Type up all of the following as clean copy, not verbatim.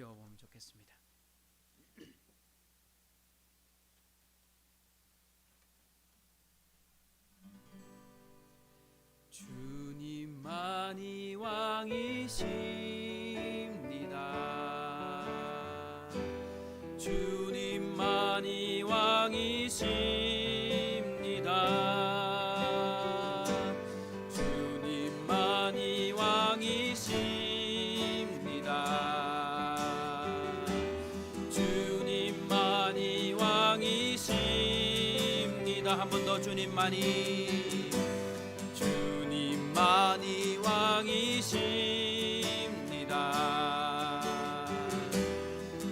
느껴보면 좋겠습니다. 주님만이 왕이십니다. 주님만이 왕이십니다. 주님만이 왕이십니다. 주님만이 왕이십니다. 한 번 더 주님만이 왕이십니다.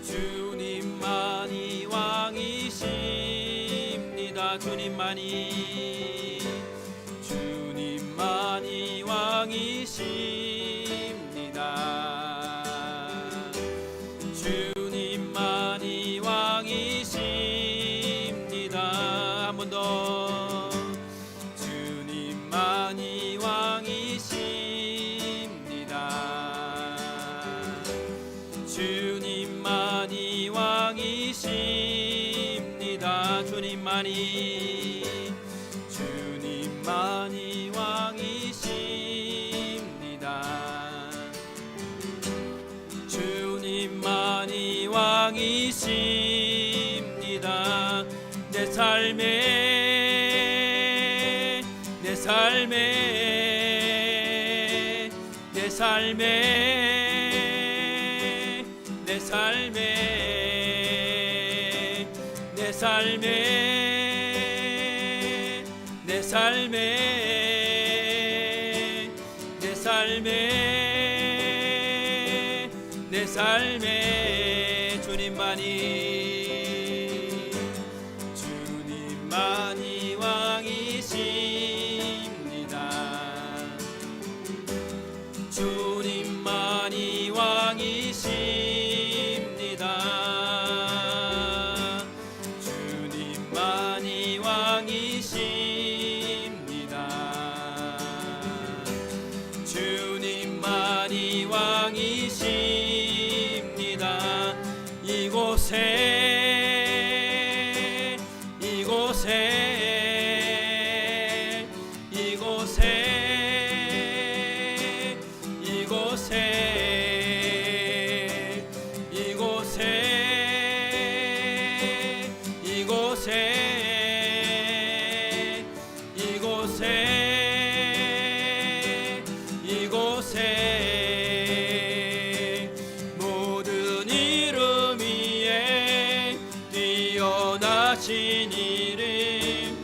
주님만이 왕이십니다. 주님만이 왕이십니다. 주님만이 왕이십니다. 한 번 더 주님만이 왕이십니다. 주님만이 왕이십니다. 주님만이 왕이십니다. 주님만이 왕이십니다. 내 삶에 내 삶에 내 삶에 내 삶에 내 삶에 내 삶에 내 삶에 내 삶에 주님만이 왕이십니다. 주님만이 왕이십니다. 주님만이 왕이십니다. 주님만이 왕이십니다. 이곳에 이곳에 이곳에 이곳에 이곳에 이곳에 이곳에 이곳에 모든 이름 위에 뛰어나신 이름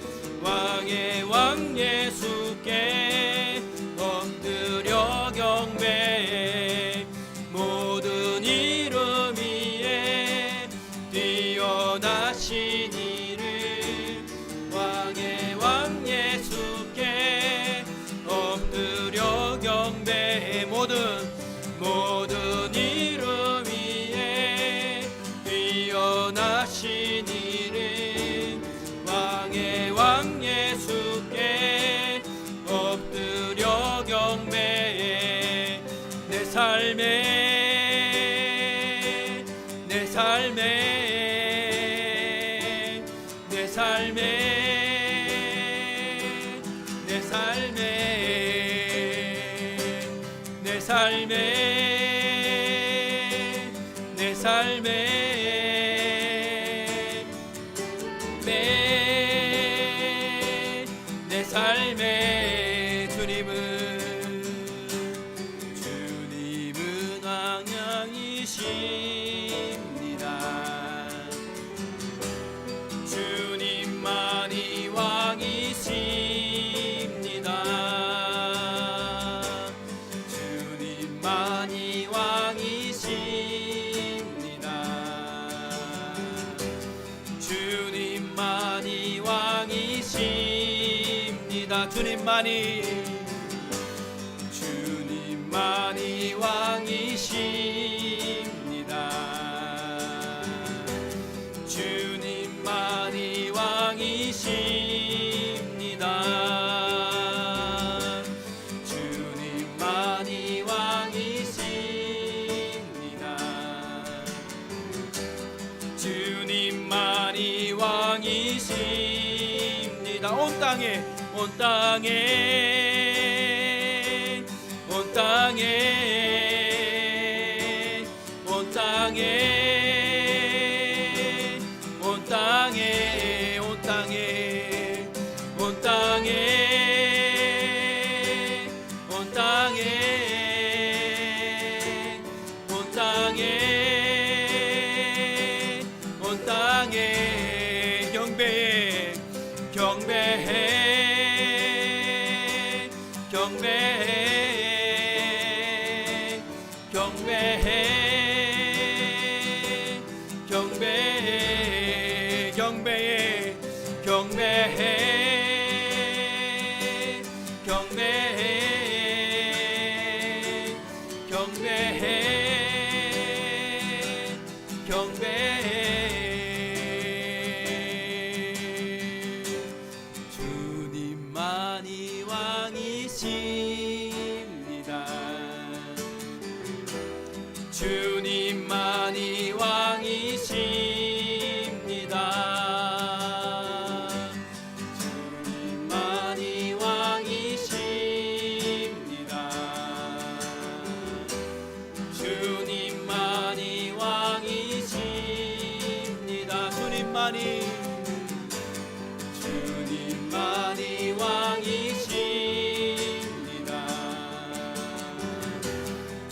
왕의 왕 예수께 엎드려 경배해. 모든 이름 위에 뛰어나신 이름 왕의 왕 예수께 엎드려 경배해. 모든 이름 위에 뛰어나신 이름 왕의 왕 예수께 엎드려 경배해. 내 삶에 내 삶에 내 삶에 내 삶에 내 삶에 내 삶에 내 삶에 주님은 왕이십니다. 주님만이 왕이십니다. 주님만이 왕이십니다. 주님만이 왕이십니다. 주님만이 왕이십니다. 주님만이 왕이십니다. 주님만이 왕이십니다. 주님만이 왕이십니다. 온 땅에 온 땅에 온 땅에 온 땅에 온 땅에 온 땅에 온 땅에 온 땅에 온 땅에 온 땅에 경배해 경배해 경배해 경배해 경배해 경배해 경배해 경배해 경배해 경배해 주님만이 왕이십니다. 주님만이 왕이십니다. 주님만이 왕이십니다. 주님만이 왕이십니다. 주님만이 주님만이 왕이십니다.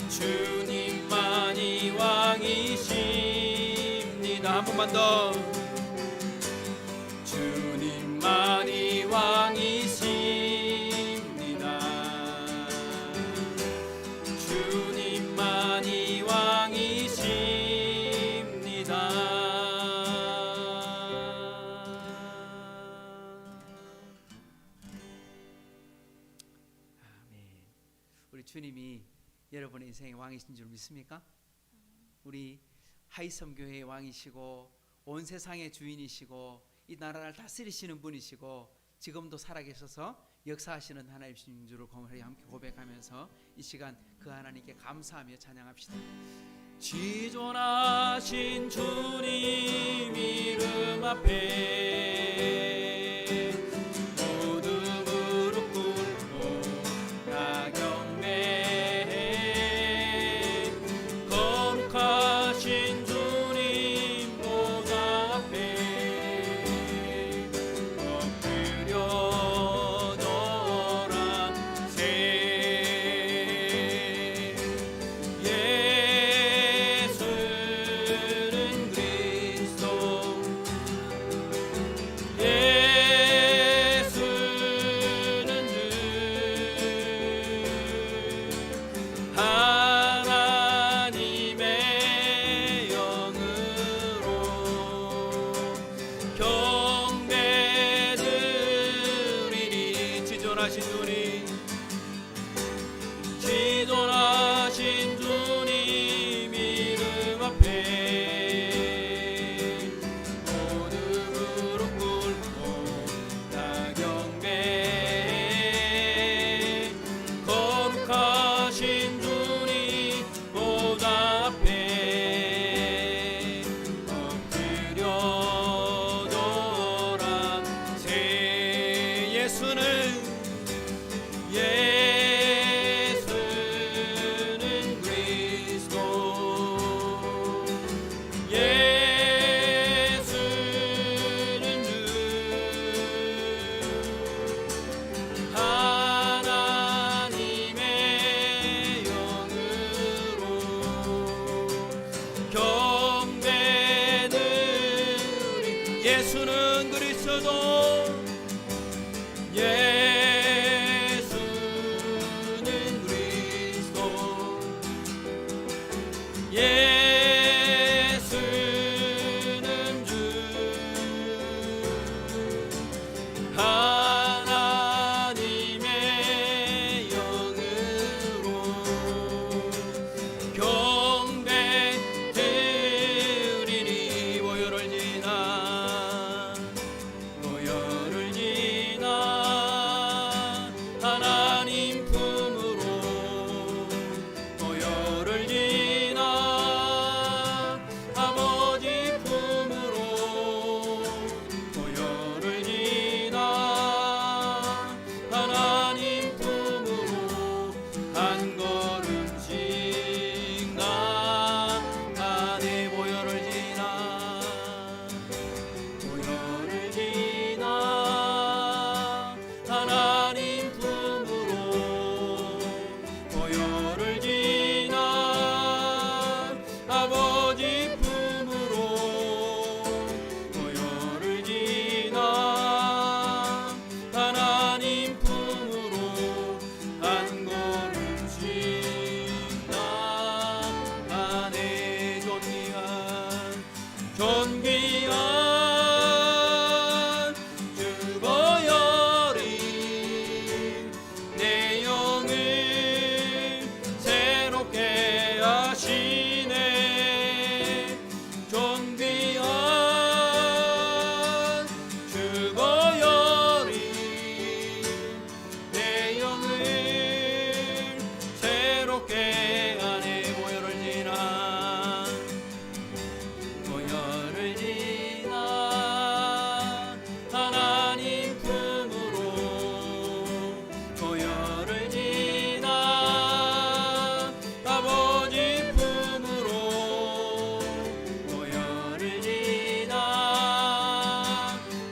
주님만이 왕이십니다. 한 번만 더. 주님만이 왕이십니다. 주님만이 왕이십니다. 아멘. 우리 주님이 여러분의 인생의 왕이신 줄 믿습니까? 우리 하이섬교회의 왕이시고 온 세상의 주인이시고 이 나라를 다스리시는 분이시고 지금도 살아계셔서 역사하시는 하나님이신 줄을 함께 고백하면서 이 시간 그 하나님께 감사하며 찬양합시다. 지존하신 주님 이름 앞에 모두 무릎 꿇고 다 경배해. 거룩하신 주님 보좌 앞에 엎드려 노란새. 예수는 그리스도, 예수는 주, 하나님의 영으로 경배드리니. 지존하신 주님, 지존하신 주님 이름 앞에 모두 무릎 꿇고 다 경배해. 거룩하신 주님 보좌 앞에 엎드려 노란새. 예수는 그리스도, 예수는 주, 하나님의 영으로 경배드리. 예수는 그리스도, 예수는 그리스도, 예수는 주, 하나님의 영으로 경배드리니. 보혈을 지나 보혈을 존귀한 주보혈이 내 영을 새롭게 하시네. 존귀한 주보혈이 내 영을 새롭게 하네. 보혈을 지나 하나님 품으로, 보혈을 지나 아버지 품으로, 보혈을 지나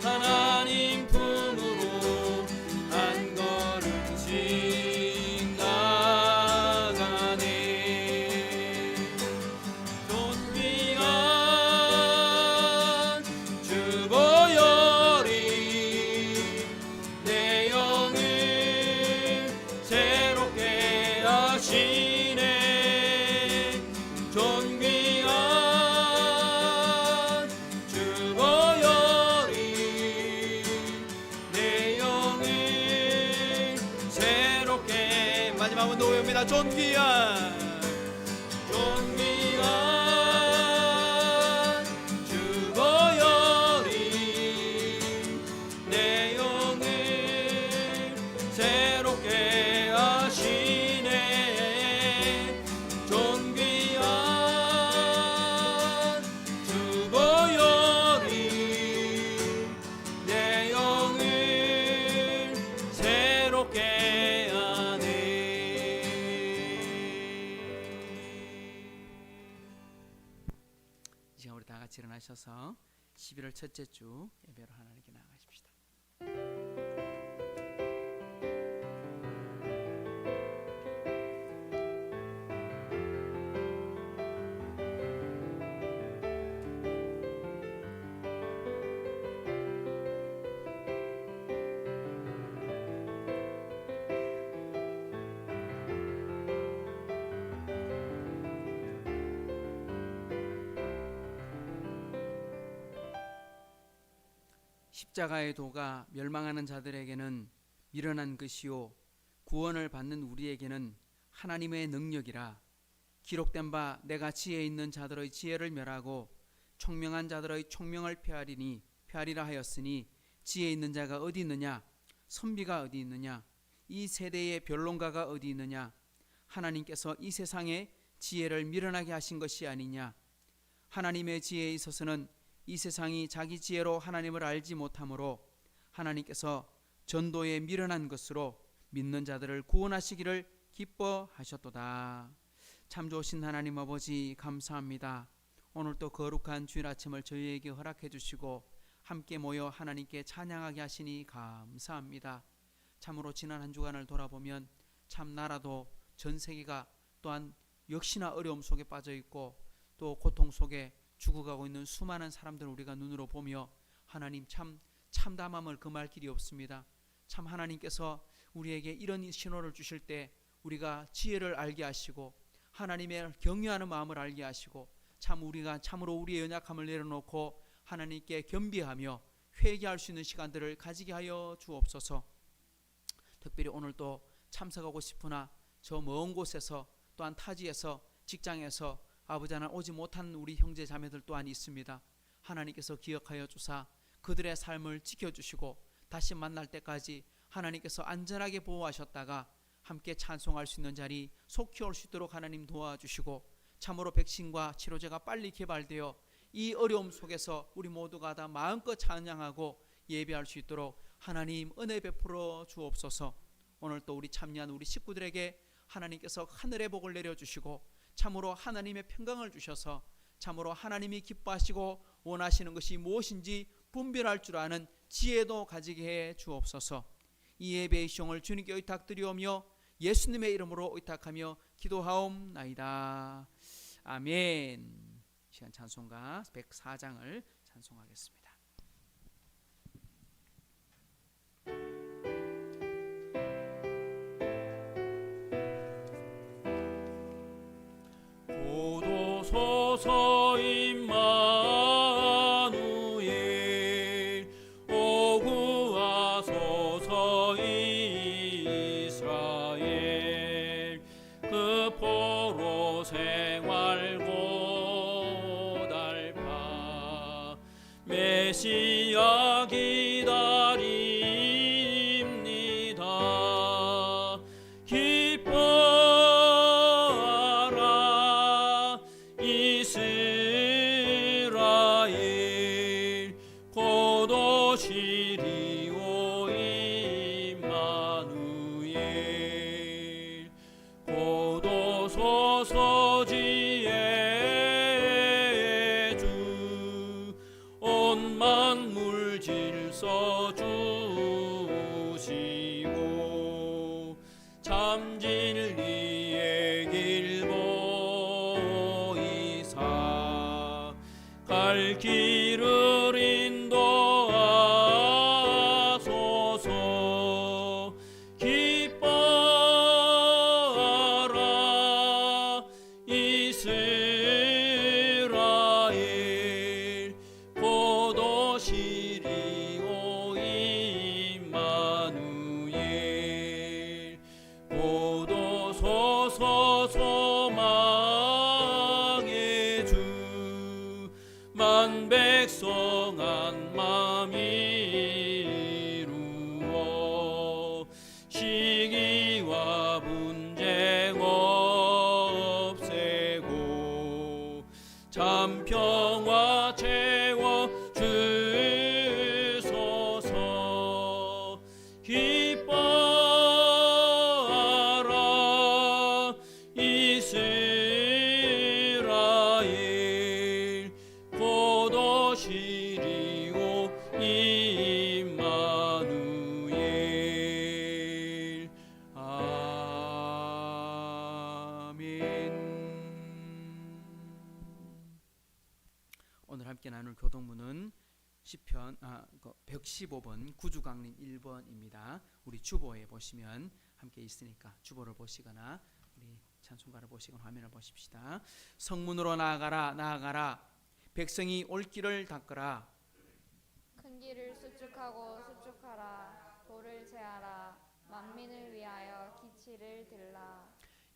하나님 품으로 한 걸음씩 나가네. 존귀한 주보혈이 내 영을 새롭게 하시네. 존귀한 주보혈이 내 영을 새롭게. 마지막 번 노래입니다. 존귀한 주보혈이 내 영을 새롭게 하시네. 존귀한 주보혈이 내 영을 새롭게 하네. 이 시간 우리 다 같이 일어나셔서 11월 첫째 주 예배로 하나님께 나아가십시다. 십자가의 도가 멸망하는 자들에게는 미련한 것이요 구원을 받는 우리에게는 하나님의 능력이라. 기록된 바 내가 지혜 있는 자들의 지혜를 멸하고 총명한 자들의 총명을 폐하리라 하였으니 지혜 있는 자가 어디 있느냐? 선비가 어디 있느냐? 이 세대의 변론가가 어디 있느냐? 하나님께서 이 세상의 지혜를 미련하게 하신 것이 아니냐? 하나님의 지혜에 있어서는 이 세상이 자기 지혜로 하나님을 알지 못하므로 하나님께서 전도에 미련한 것으로 믿는 자들을 구원하시기를 기뻐하셨도다. 참 좋으신 하나님 아버지 감사합니다. 오늘 또 거룩한 주일 아침을 저희에게 허락해 주시고 함께 모여 하나님께 찬양하게 하시니 감사합니다. 참으로 지난 한 주간을 돌아보면 참 나라도 전 세계가 또한 역시나 어려움 속에 빠져 있고 또 고통 속에 죽어가고 있는 수많은 사람들을 우리가 눈으로 보며 하나님 참 참담함을 금할 길이 없습니다. 참 하나님께서 우리에게 이런 신호를 주실 때 우리가 지혜를 알게 하시고 하나님의 경외하는 마음을 알게 하시고 참 우리가 참으로 우리의 연약함을 내려놓고 하나님께 겸비하며 회개할 수 있는 시간들을 가지게 하여 주옵소서. 특별히 오늘 또 참석하고 싶으나 저 먼 곳에서 또한 타지에서 직장에서 아버지 하나님 오지 못한 우리 형제 자매들 또한 있습니다. 하나님께서 기억하여 주사 그들의 삶을 지켜주시고 다시 만날 때까지 하나님께서 안전하게 보호하셨다가 함께 찬송할 수 있는 자리 속히 올 수 있도록 하나님 도와주시고 참으로 백신과 치료제가 빨리 개발되어 이 어려움 속에서 우리 모두가 다 마음껏 찬양하고 예배할 수 있도록 하나님 은혜 베풀어 주옵소서. 오늘 또 우리 참여한 우리 식구들에게 하나님께서 하늘의 복을 내려주시고 참으로 하나님의 평강을 주셔서 참으로 하나님이 기뻐하시고 원하시는 것이 무엇인지 분별할 줄 아는 지혜도 가지게 해 주옵소서. 이 예배의 시종을 주님께 의탁드리오며 예수님의 이름으로 의탁하며 기도하옵나이다. 아멘. 시간 찬송가 104장을 찬송하겠습니다. 고도소서 임마 메시아 기다립니다. 기뻐하라 이스라엘 곧 오시리오 임마누엘 곧 오소서 지혜 주 온 만물 질서 주시고 참 진리의 길 보이사 갈 길을 인도하소서. 기뻐하라 이스라엘 곧 오시리오 임마누엘 곧 오소서 소망의 주 만 백성 한 맘 이루어 시기와 분쟁 없애고 참 평화 채워 주소서. 기뻐하라 이스라엘 곧 오시리오 임마누엘. 아멘. 오늘 함께 나눌 교동문은 시편 115번 구주강림 1번입니다. 우리 주보에 보시면 함께 있으니까 주보를 보시거나 우리 찬송가를 보시거나 화면을 보십시다. 성문으로 나아가라 나아가라 백성이 올 길을 닦으라. 큰 길을 수축하고 수축하라. 돌을 제하라. 만민을 위하여 기치를 들라.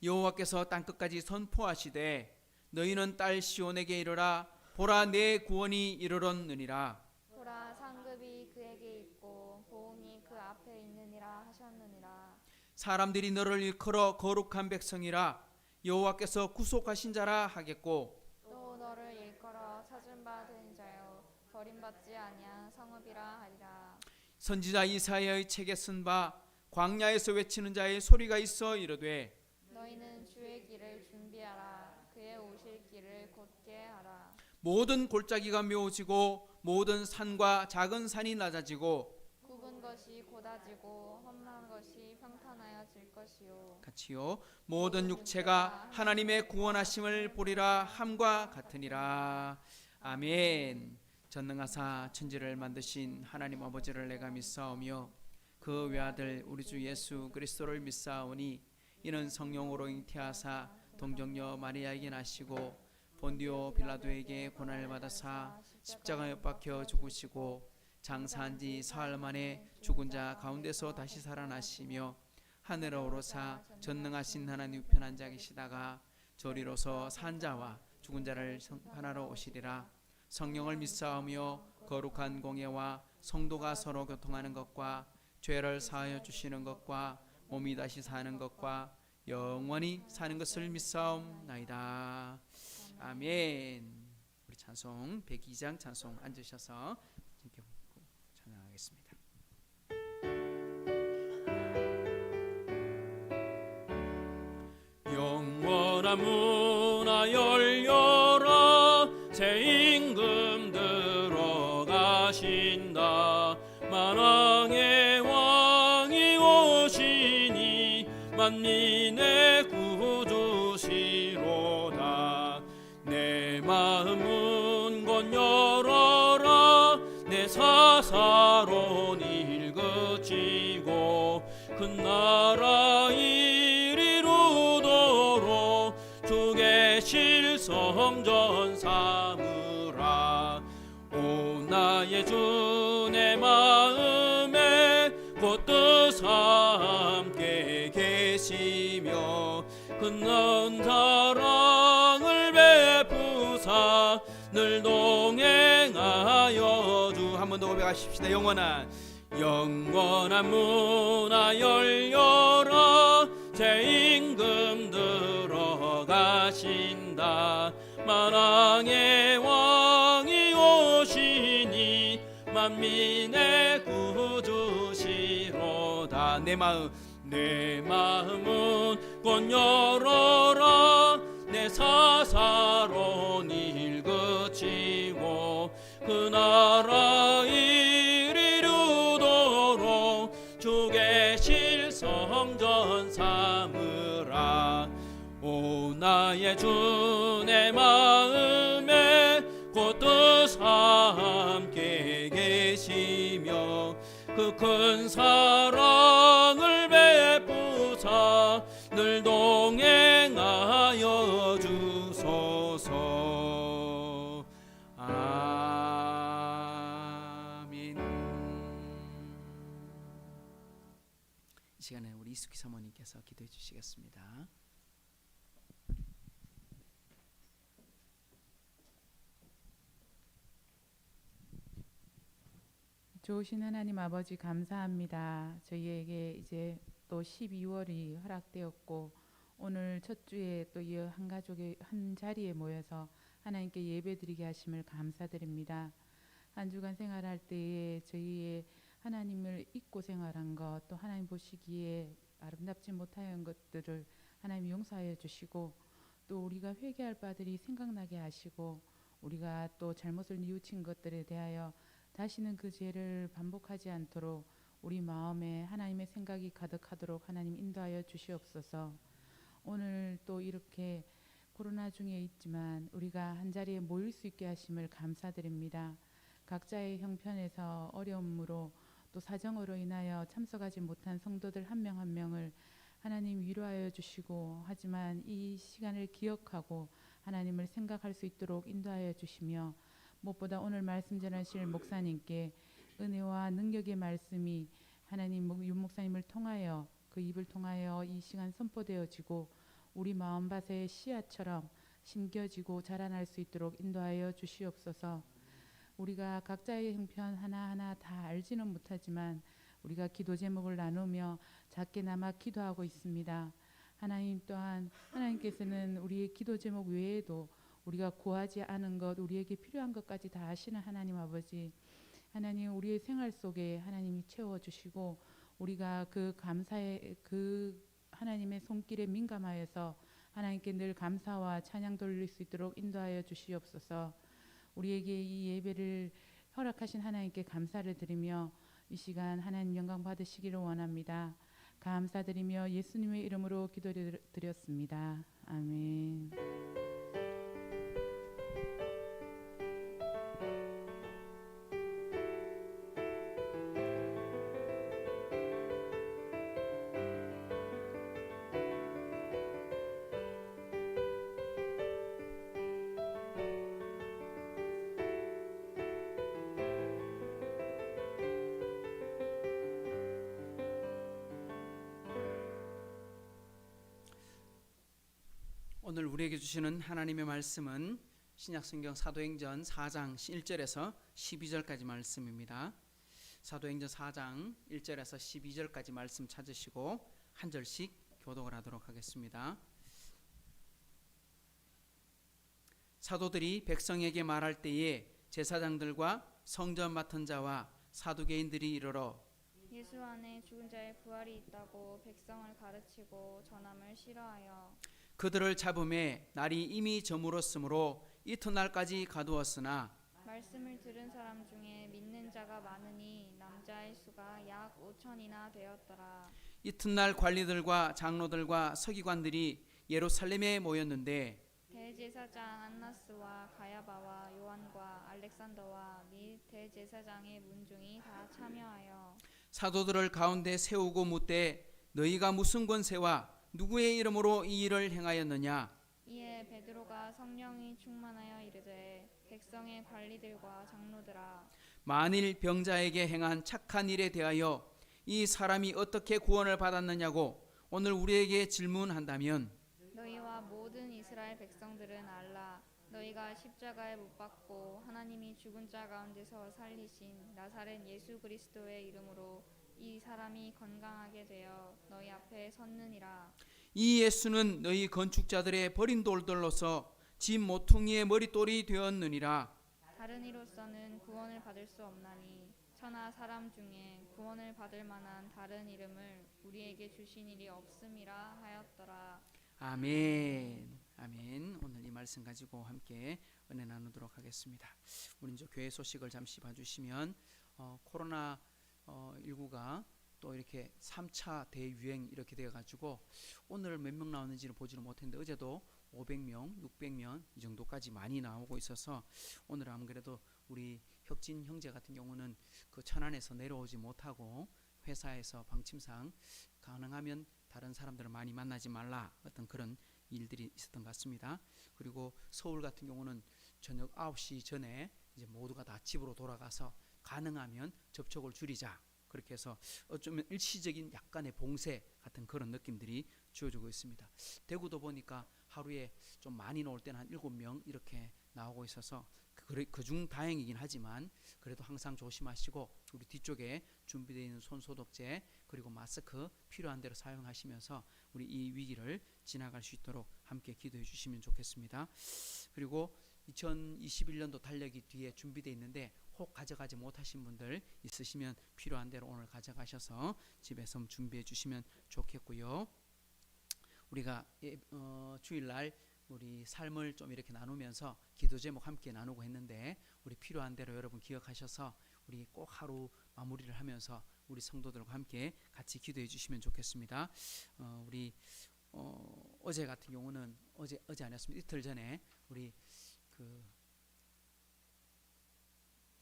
여호와께서 땅끝까지 선포하시되 너희는 딸 시온에게 이르라. 보라 내 구원이 이르렀느니라. 보라 상급이 그에게 있고 보응이 그 앞에 있느니라 하셨느니라. 사람들이 너를 일컬어 거룩한 백성이라. 여호와께서 구속하신 자라 하겠고 또 너를 일컬어 찾은 바 된 자여 버림받지 아니한 성읍이라 하리라. 선지자 이사야의 책에 쓴 바 광야에서 외치는 자의 소리가 있어 이르되 너희는 주의 길을 준비하라. 그의 오실 길을 곧게 하라. 모든 골짜기가 메워지고 모든 산과 작은 산이 낮아지고 굽은 것이 곧아지고 험난 것이 평탄하여질 것이요. 같이요 모든 육체가 하나님의 구원하심을 보리라 함과 같으니라. 아멘. 전능하사 천지를 만드신 하나님 아버지를 내가 믿사오며 그 외아들 우리 주 예수 그리스도를 믿사오니 이는 성령으로 잉태하사 동정녀 마리아에게 나시고 본디오 빌라도에게 고난을 받아사 십자가에 못 박혀 죽으시고 장사한 지 사흘 만에 죽은 자 가운데서 다시 살아나시며 하늘로 오르사 전능하신 하나님 우편에 앉아 계시다가 저리로서 산 자와 죽은 자를 하나로 오시리라. 성령을 믿사오며 거룩한 공예와 성도가 서로 교통하는 것과 죄를 사하여 주시는 것과 몸이 다시 사는 것과 영원히 사는 것을 믿사옵나이다. 아멘. 우리 찬송 102장 찬송 앉으셔서 찬양하겠습니다. 영원한 문화 열려라. 새 임금 들어가신다. 만왕의 왕이 오시니 만민의 구주시로다. 내 마음은 곧 열어라. 내 사사로운 일그치고 큰 나라 이리로도록 주의 실성전 삼으라. 오 나의 주 내 마음에 곧 뜻하 함께 계시며 큰 사랑을 베푸사 늘 동행하여 주 한 번 더 고백하십시다. 영원한 문화 열려라 제 임금 들어가신다. 만왕의 왕이 오시니 만민의 구주시로다. 내 마음 내 마음은 곧 열어라. 내 사사로운 일 그치고 그 나라 일 이루도록 주 계실 성전 삼으라. 오 나의 주 내 마음에 곧 뜻 함께 계시며 그 큰 사랑을 베푸사 늘 동행하여 주소서. 아멘. 이 시간에 우리 이숙희 사모님께서 기도해 주시겠습니다. 좋으신 하나님 아버지 감사합니다. 저희에게 이제 또 12월이 허락되었고 오늘 첫 주에 또 이 한 가족의 한 자리에 모여서 하나님께 예배드리게 하심을 감사드립니다. 한 주간 생활할 때에 저희의 하나님을 잊고 생활한 것, 또 하나님 보시기에 아름답지 못한 것들을 하나님 용서하여 주시고 또 우리가 회개할 바들이 생각나게 하시고 우리가 또 잘못을 뉘우친 것들에 대하여 다시는 그 죄를 반복하지 않도록 우리 마음에 하나님의 생각이 가득하도록 하나님 인도하여 주시옵소서. 오늘 또 이렇게 코로나 중에 있지만 우리가 한자리에 모일 수 있게 하심을 감사드립니다. 각자의 형편에서 어려움으로 또 사정으로 인하여 참석하지 못한 성도들 한 명 한 명을 하나님 위로하여 주시고 하지만 이 시간을 기억하고 하나님을 생각할 수 있도록 인도하여 주시며 무엇보다 오늘 말씀 전하실 목사님께 은혜와 능력의 말씀이 하나님 윤 목사님을 통하여 그 입을 통하여 이 시간 선포되어지고 우리 마음밭의 씨앗처럼 심겨지고 자라날 수 있도록 인도하여 주시옵소서. 우리가 각자의 형편 하나하나 다 알지는 못하지만 우리가 기도 제목을 나누며 작게나마 기도하고 있습니다. 하나님 또한 하나님께서는 우리의 기도 제목 외에도 우리가 구하지 않은 것, 우리에게 필요한 것까지 다 아시는 하나님 아버지, 하나님 우리의 생활 속에 하나님이 채워주시고 우리가 그 감사의 그 하나님의 손길에 민감하여서 하나님께 늘 감사와 찬양 돌릴 수 있도록 인도하여 주시옵소서. 우리에게 이 예배를 허락하신 하나님께 감사를 드리며 이 시간 하나님 영광 받으시기를 원합니다. 감사드리며 예수님의 이름으로 기도드렸습니다. 아멘. 오늘 우리에게 주시는 하나님의 말씀은 신약성경 사도행전 4장 1절에서 12절까지 말씀입니다. 사도행전 4장 1절에서 12절까지 말씀 찾으시고 한 절씩 교독을 하도록 하겠습니다. 사도들이 백성에게 말할 때에 제사장들과 성전 맡은 자와 사두개인들이 이르러 예수 안에 죽은 자의 부활이 있다고 백성을 가르치고 전함을 싫어하여 그들을 잡음에 날이 이미 저물었으므로 이튿날까지 가두었으나 말씀을 들은 사람 중에 믿는 자가 많으니 남자의 수가 약 5천이나 되었더라. 이튿날 관리들과 장로들과 서기관들이 예루살렘에 모였는데 대제사장 안나스와 가야바와 요한과 알렉산더와 및 대제사장의 문중이 다 참여하여 사도들을 가운데 세우고 묻되 너희가 무슨 권세와 누구의 이름으로 이 일을 행하였느냐? 이에 베드로가 성령이 충만하여 이르되 백성의 관리들과 장로들아 만일 병자에게 행한 착한 일에 대하여 이 사람이 어떻게 구원을 받았느냐고 오늘 우리에게 질문한다면 너희와 모든 이스라엘 백성들은 알라. 너희가 십자가에 못 박고 하나님이 죽은 자 가운데서 살리신 나사렛 예수 그리스도의 이름으로 이 사람이 건강하게 되어 너희 앞에 섰느니라. 이 예수는 너희 건축자들의 버린 돌들로서 집 모퉁이의 머릿돌이 되었느니라. 다른 이로서는 구원을 받을 수 없나니 천하 사람 중에 구원을 받을 만한 다른 이름을 우리에게 주신 일이 없음이라 하였더라. 아멘. 아멘. 오늘 이 말씀 가지고 함께 은혜 나누도록 하겠습니다. 우리 이제 교회 소식을 잠시 봐주시면 코로나 19가 또 이렇게 3차 대유행 이렇게 되어가지고 오늘 몇 명 나오는지는 보지는 못했는데 어제도 500명, 600명 이 정도까지 많이 나오고 있어서 오늘 안 그래도 우리 혁진 형제 같은 경우는 그 천안에서 내려오지 못하고 회사에서 방침상 가능하면 다른 사람들을 많이 만나지 말라 어떤 그런 일들이 있었던 것 같습니다. 그리고 서울 같은 경우는 저녁 9시 전에 이제 모두가 다 집으로 돌아가서 가능하면 접촉을 줄이자. 그렇게 해서 어쩌면 일시적인 약간의 봉쇄 같은 그런 느낌들이 주어지고 있습니다. 대구도 보니까 하루에 좀 많이 나올 때는 한 7명 이렇게 나오고 있어서 그중 다행이긴 하지만 그래도 항상 조심하시고 우리 뒤쪽에 준비되어 있는 손소독제 그리고 마스크 필요한 대로 사용하시면서 우리 이 위기를 지나갈 수 있도록 함께 기도해 주시면 좋겠습니다. 그리고 2021년도 달력이 뒤에 준비되어 있는데 혹 가져가지 못하신 분들 있으시면 필요한 대로 오늘 가져가셔서 집에서 준비해 주시면 좋겠고요. 우리가 주일날 우리 삶을 좀 이렇게 나누면서 기도 제목 함께 나누고 했는데 우리 필요한 대로 여러분 기억하셔서 우리 꼭 하루 마무리를 하면서 우리 성도들과 함께 같이 기도해 주시면 좋겠습니다. 우리 어제 같은 경우는 어제 아니었습니다. 이틀 전에 우리 그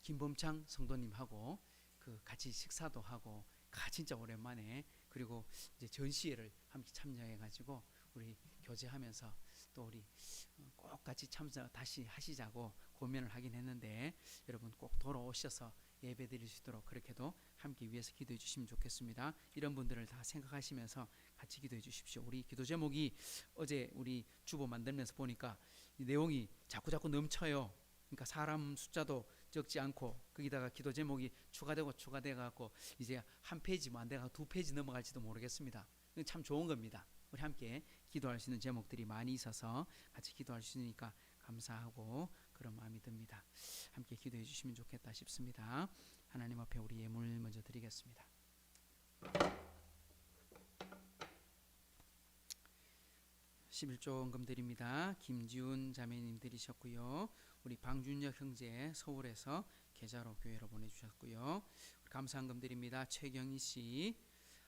김범창 성도님하고 그 같이 식사도 하고 진짜 오랜만에 그리고 이제 전시회를 함께 참여해가지고 우리 교제하면서 또 우리 꼭 같이 참석 다시 하시자고 고민을 하긴 했는데 여러분 꼭 돌아오셔서 예배 드릴 수 있도록 그렇게도 함께 위해서 기도해 주시면 좋겠습니다. 이런 분들을 다 생각하시면서 같이 기도해 주십시오. 우리 기도 제목이 어제 우리 주보 만들면서 보니까 이 내용이 자꾸 넘쳐요. 그러니까 사람 숫자도 적지 않고 거기다가 기도 제목이 추가돼 갖고 이제 한 페이지만 안 돼가 2페이지 넘어갈지도 모르겠습니다. 참 좋은 겁니다. 우리 함께 기도할 수 있는 제목들이 많이 있어서 같이 기도할 수 있으니까 감사하고 그런 마음이 듭니다. 함께 기도해 주시면 좋겠다 싶습니다. 하나님 앞에 우리 예물 먼저 드리겠습니다. 11조 원금 드립니다. 김지훈 자매님 드리셨고요. 우리 방준혁 형제 서울에서 계좌로 교회로 보내주셨고요. 감사한금 드립니다. 최경희 씨.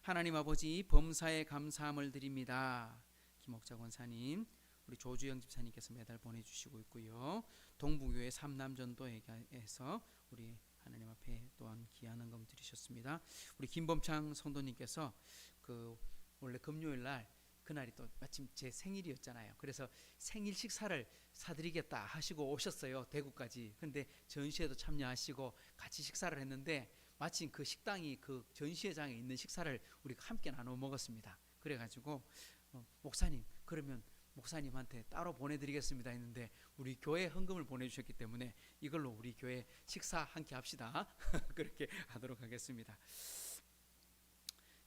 하나님 아버지 범사에 감사함을 드립니다. 김옥자 권사님, 우리 조주영 집사님께서 매달 보내주시고 있고요. 동부교회 삼남전도회에서 우리 하나님 앞에 또한 귀한 헌금 드리셨습니다. 우리 김범창 성도님께서 그 원래 금요일날 그날이 또 마침 제 생일이었잖아요. 그래서 생일 식사를 사드리겠다 하시고 오셨어요. 대구까지. 근데 전시회도 참여하시고 같이 식사를 했는데 마침 그 식당이 그 전시회장에 있는 식사를 우리가 함께 나눠 먹었습니다. 그래가지고 목사님 그러면 목사님한테 따로 보내드리겠습니다 했는데 우리 교회 헌금을 보내주셨기 때문에 이걸로 우리 교회 식사 함께 합시다. 그렇게 하도록 하겠습니다.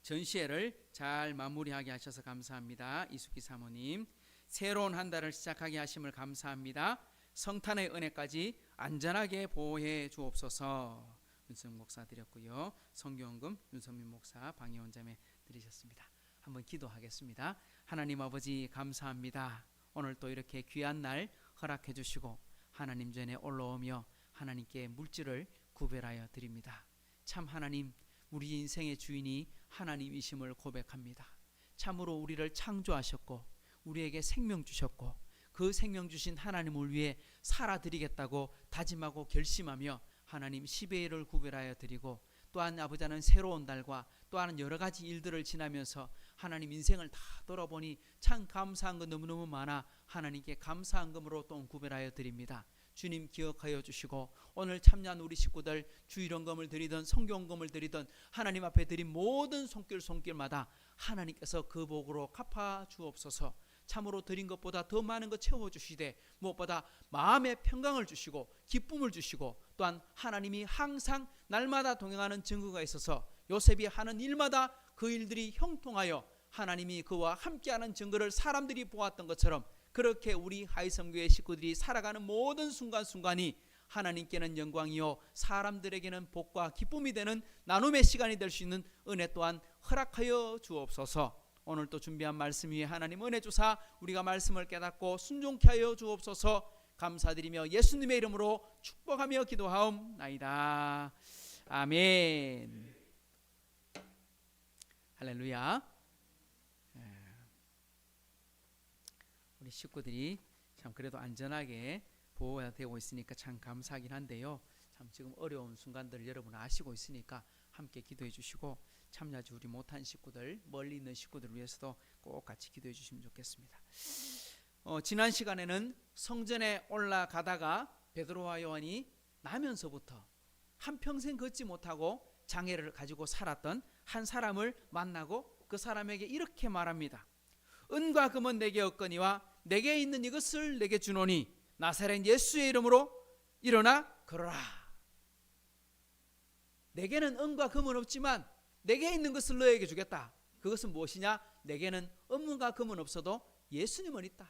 전시회를 잘 마무리하게 하셔서 감사합니다. 이숙기 사모님, 새로운 한 달을 시작하게 하심을 감사합니다. 성탄의 은혜까지 안전하게 보호해 주옵소서. 윤성 목사 드렸고요. 성경금 윤성민 목사 방혜원 자매 드리셨습니다. 한번 기도하겠습니다. 하나님 아버지 감사합니다. 오늘 또 이렇게 귀한 날 허락해 주시고 하나님 전에 올라오며 하나님께 물질을 구별하여 드립니다. 참 하나님, 우리 인생의 주인이 하나님이심을 고백합니다. 참으로 우리를 창조하셨고 우리에게 생명 주셨고 그 생명 주신 하나님을 위해 살아드리겠다고 다짐하고 결심하며 하나님 10의 1을 구별하여 드리고 또한 아버지 하나님 새로운 달과 또한 여러 가지 일들을 지나면서 하나님 인생을 다 돌아보니 참 감사한 것 너무너무 많아 하나님께 감사한 금으로 또 구별하여 드립니다. 주님 기억하여 주시고 오늘 참여한 우리 식구들 주일헌금을 드리던 성경헌금을 드리던 하나님 앞에 드린 모든 손길마다 하나님께서 그 복으로 갚아 주옵소서. 참으로 드린 것보다 더 많은 것 채워주시되 무엇보다 마음의 평강을 주시고 기쁨을 주시고 또한 하나님이 항상 날마다 동행하는 증거가 있어서 요셉이 하는 일마다 그 일들이 형통하여 하나님이 그와 함께하는 증거를 사람들이 보았던 것처럼 그렇게 우리 하이섬교회 식구들이 살아가는 모든 순간순간이 하나님께는 영광이요 사람들에게는 복과 기쁨이 되는 나눔의 시간이 될 수 있는 은혜 또한 허락하여 주옵소서. 오늘 또 준비한 말씀 위에 하나님 은혜 주사 우리가 말씀을 깨닫고 순종케 하여 주옵소서. 감사드리며 예수님의 이름으로 축복하며 기도하옵나이다. 아멘. 할렐루야. 우리 식구들이 참 그래도 안전하게 보호가 되고 있으니까 참 감사하긴 한데요. 참 지금 어려운 순간들을 여러분 아시고 있으니까 함께 기도해 주시고 참여하지 우리 못한 식구들, 멀리 있는 식구들을 위해서도 꼭 같이 기도해 주시면 좋겠습니다. 지난 시간에는 성전에 올라가다가 베드로와 요한이 나면서부터 한평생 걷지 못하고 장애를 가지고 살았던 한 사람을 만나고 그 사람에게 이렇게 말합니다. 은과 금은 내게 없거니와 내게 있는 이것을 내게 주노니 나사렛 예수의 이름으로 일어나 걸어라. 내게는 은과 금은 없지만 내게 있는 것을 너에게 주겠다. 그것은 무엇이냐? 내게는 은과 금은 없어도 예수님은 있다.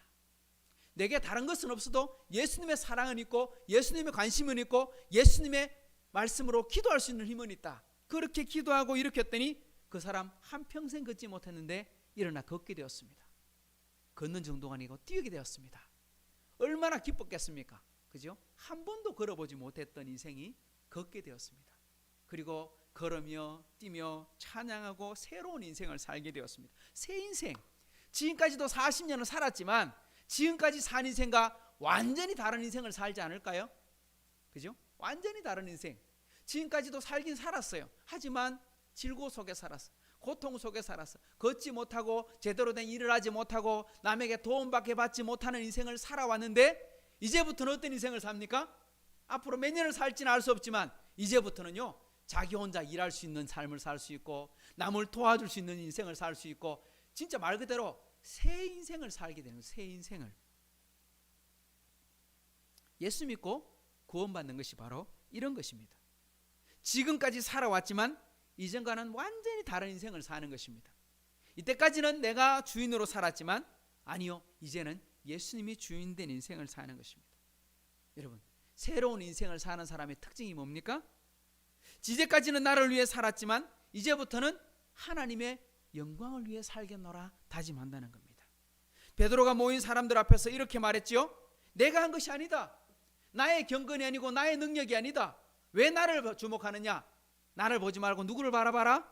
내게 다른 것은 없어도 예수님의 사랑은 있고 예수님의 관심은 있고 예수님의 말씀으로 기도할 수 있는 힘은 있다. 그렇게 기도하고 일으켰더니 그 사람 한평생 걷지 못했는데 일어나 걷게 되었습니다. 걷는 정도가 아니고 뛰게 되었습니다. 얼마나 기뻤겠습니까? 그죠? 한 번도 걸어보지 못했던 인생이 걷게 되었습니다. 그리고 걸으며 뛰며 찬양하고 새로운 인생을 살게 되었습니다. 새 인생. 지금까지도 40년을 살았지만 지금까지 산 인생과 완전히 다른 인생을 살지 않을까요? 그죠? 완전히 다른 인생. 지금까지도 살긴 살았어요. 하지만 질고 속에 살았어. 고통 속에 살았어. 걷지 못하고 제대로 된 일을 하지 못하고 남에게 도움밖에 받지 못하는 인생을 살아왔는데 이제부터는 어떤 인생을 삽니까? 앞으로 몇 년을 살지는 알 수 없지만 이제부터는요 자기 혼자 일할 수 있는 삶을 살 수 있고 남을 도와줄 수 있는 인생을 살 수 있고 진짜 말 그대로 새 인생을 살게 되는 거예요. 새 인생을. 예수 믿고 구원받는 것이 바로 이런 것입니다. 지금까지 살아왔지만 이전과는 완전히 다른 인생을 사는 것입니다. 이때까지는 내가 주인으로 살았지만 아니요, 이제는 예수님이 주인된 인생을 사는 것입니다. 여러분, 새로운 인생을 사는 사람의 특징이 뭡니까? 이제까지는 나를 위해 살았지만 이제부터는 하나님의 영광을 위해 살겠노라 다짐한다는 겁니다. 베드로가 모인 사람들 앞에서 이렇게 말했지요. 내가 한 것이 아니다. 나의 경건이 아니고 나의 능력이 아니다. 왜 나를 주목하느냐? 나를 보지 말고 누구를 바라봐라?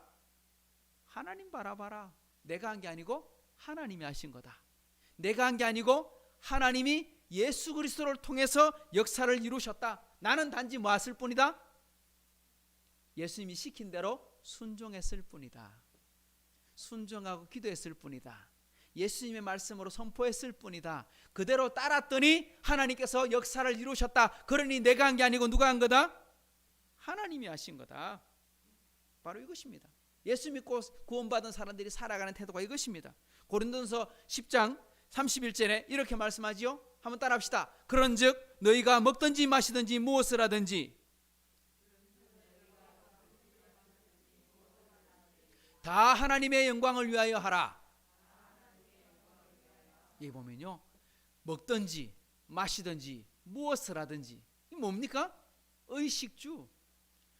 하나님 바라봐라. 내가 한 게 아니고 하나님이 하신 거다. 내가 한 게 아니고 하나님이 예수 그리스도를 통해서 역사를 이루셨다. 나는 단지 뭐 했을 뿐이다? 예수님이 시킨 대로 순종했을 뿐이다. 순종하고 기도했을 뿐이다. 예수님의 말씀으로 선포했을 뿐이다. 그대로 따랐더니 하나님께서 역사를 이루셨다. 그러니 내가 한 게 아니고 누가 한 거다? 하나님이 하신 거다. 바로 이것입니다. 예수 믿고 구원받은 사람들이 살아가는 태도가 이것입니다. 고린도전서 10장 31절에 이렇게 말씀하지요. 한번 따라합시다. 그런즉 너희가 먹든지 마시든지 무엇을 하든지 다 하나님의 영광을 위하여 하라. 여기 보면요, 먹든지 마시든지 무엇을 하든지 이 뭡니까? 의식주.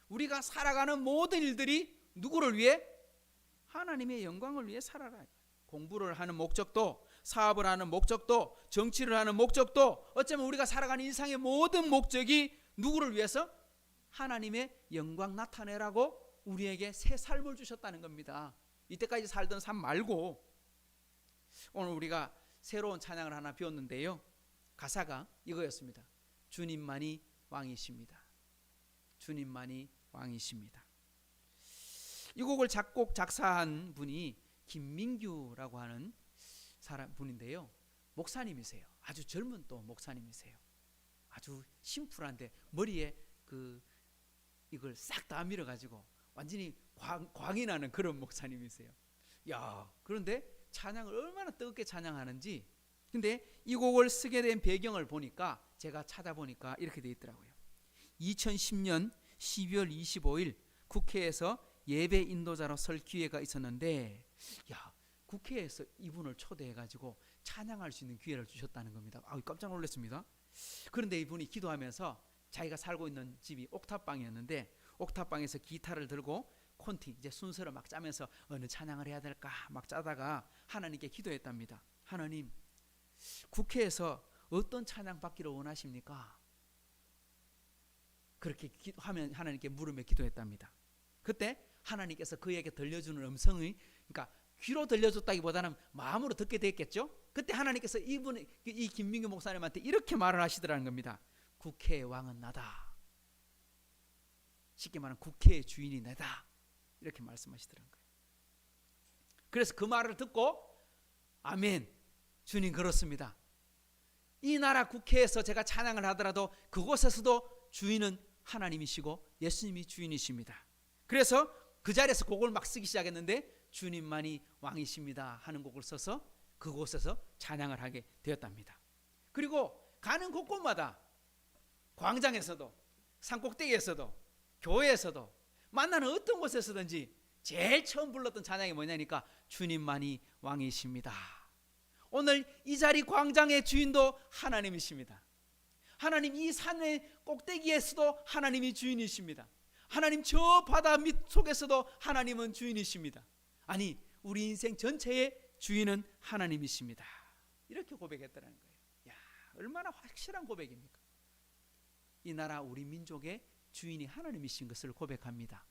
우리가 살아가는 모든 일들이 누구를 위해? 하나님의 영광을 위해 살아라. 공부를 하는 목적도, 사업을 하는 목적도, 정치를 하는 목적도, 어쩌면 우리가 살아가는 일상의 모든 목적이 누구를 위해서? 하나님의 영광 나타내라고 우리에게 새 삶을 주셨다는 겁니다. 이때까지 살던 삶 말고. 오늘 우리가 새로운 찬양을 하나 배웠는데요, 가사가 이거였습니다. 주님만이 왕이십니다. 주님만이 왕이십니다. 이 곡을 작곡 작사한 분이 김민규라고 하는 분인데요, 목사님이세요. 아주 젊은 또 목사님이세요. 아주 심플한데 머리에 이걸 싹 다 밀어가지고 완전히 광이 나는 그런 목사님이세요. 야, 그런데 찬양을 얼마나 뜨겁게 찬양하는지 근데 이 곡을 쓰게 된 배경을 보니까 제가 찾아보니까 이렇게 돼 있더라고요. 2010년 12월 25일 국회에서 예배 인도자로 설 기회가 있었는데, 야, 국회에서 이분을 초대해가지고 찬양할 수 있는 기회를 주셨다는 겁니다. 깜짝 놀랐습니다. 그런데 이분이 기도하면서 자기가 살고 있는 집이 옥탑방이었는데 옥탑방에서 기타를 들고 콘티 이제 순서를 막 짜면서 어느 찬양을 해야 될까 막 짜다가 하나님께 기도했답니다. 하나님, 국회에서 어떤 찬양 받기를 원하십니까? 그렇게 하면 하나님께 물으며 기도했답니다. 그때 하나님께서 그에게 들려주는 음성이, 그러니까 귀로 들려줬다기보다는 마음으로 듣게 됐겠죠. 그때 하나님께서 이 김민규 목사님한테 이렇게 말을 하시더라는 겁니다. 국회의 왕은 나다. 쉽게 말하면 국회의 주인이 나다. 이렇게 말씀하시더라는 거예요. 그래서 그 말을 듣고 아멘, 주님 그렇습니다. 이 나라 국회에서 제가 찬양을 하더라도 그곳에서도 주인은 하나님이시고 예수님이 주인이십니다. 그래서 그 자리에서 곡을 막 쓰기 시작했는데 주님만이 왕이십니다 하는 곡을 써서 그곳에서 찬양을 하게 되었답니다. 그리고 가는 곳곳마다 광장에서도 산꼭대기에서도 교회에서도 만나는 어떤 곳에서든지 제일 처음 불렀던 찬양이 뭐냐니까 주님만이 왕이십니다. 오늘 이 자리 광장의 주인도 하나님이십니다. 하나님 이 산의 꼭대기에서도 하나님이 주인이십니다. 하나님 저 바다 밑 속에서도 하나님은 주인이십니다. 아니 우리 인생 전체의 주인은 하나님이십니다. 이렇게 고백했다는 거예요. 야, 얼마나 확실한 고백입니까? 이 나라 우리 민족의 주인이 하나님이신 것을 고백합니다.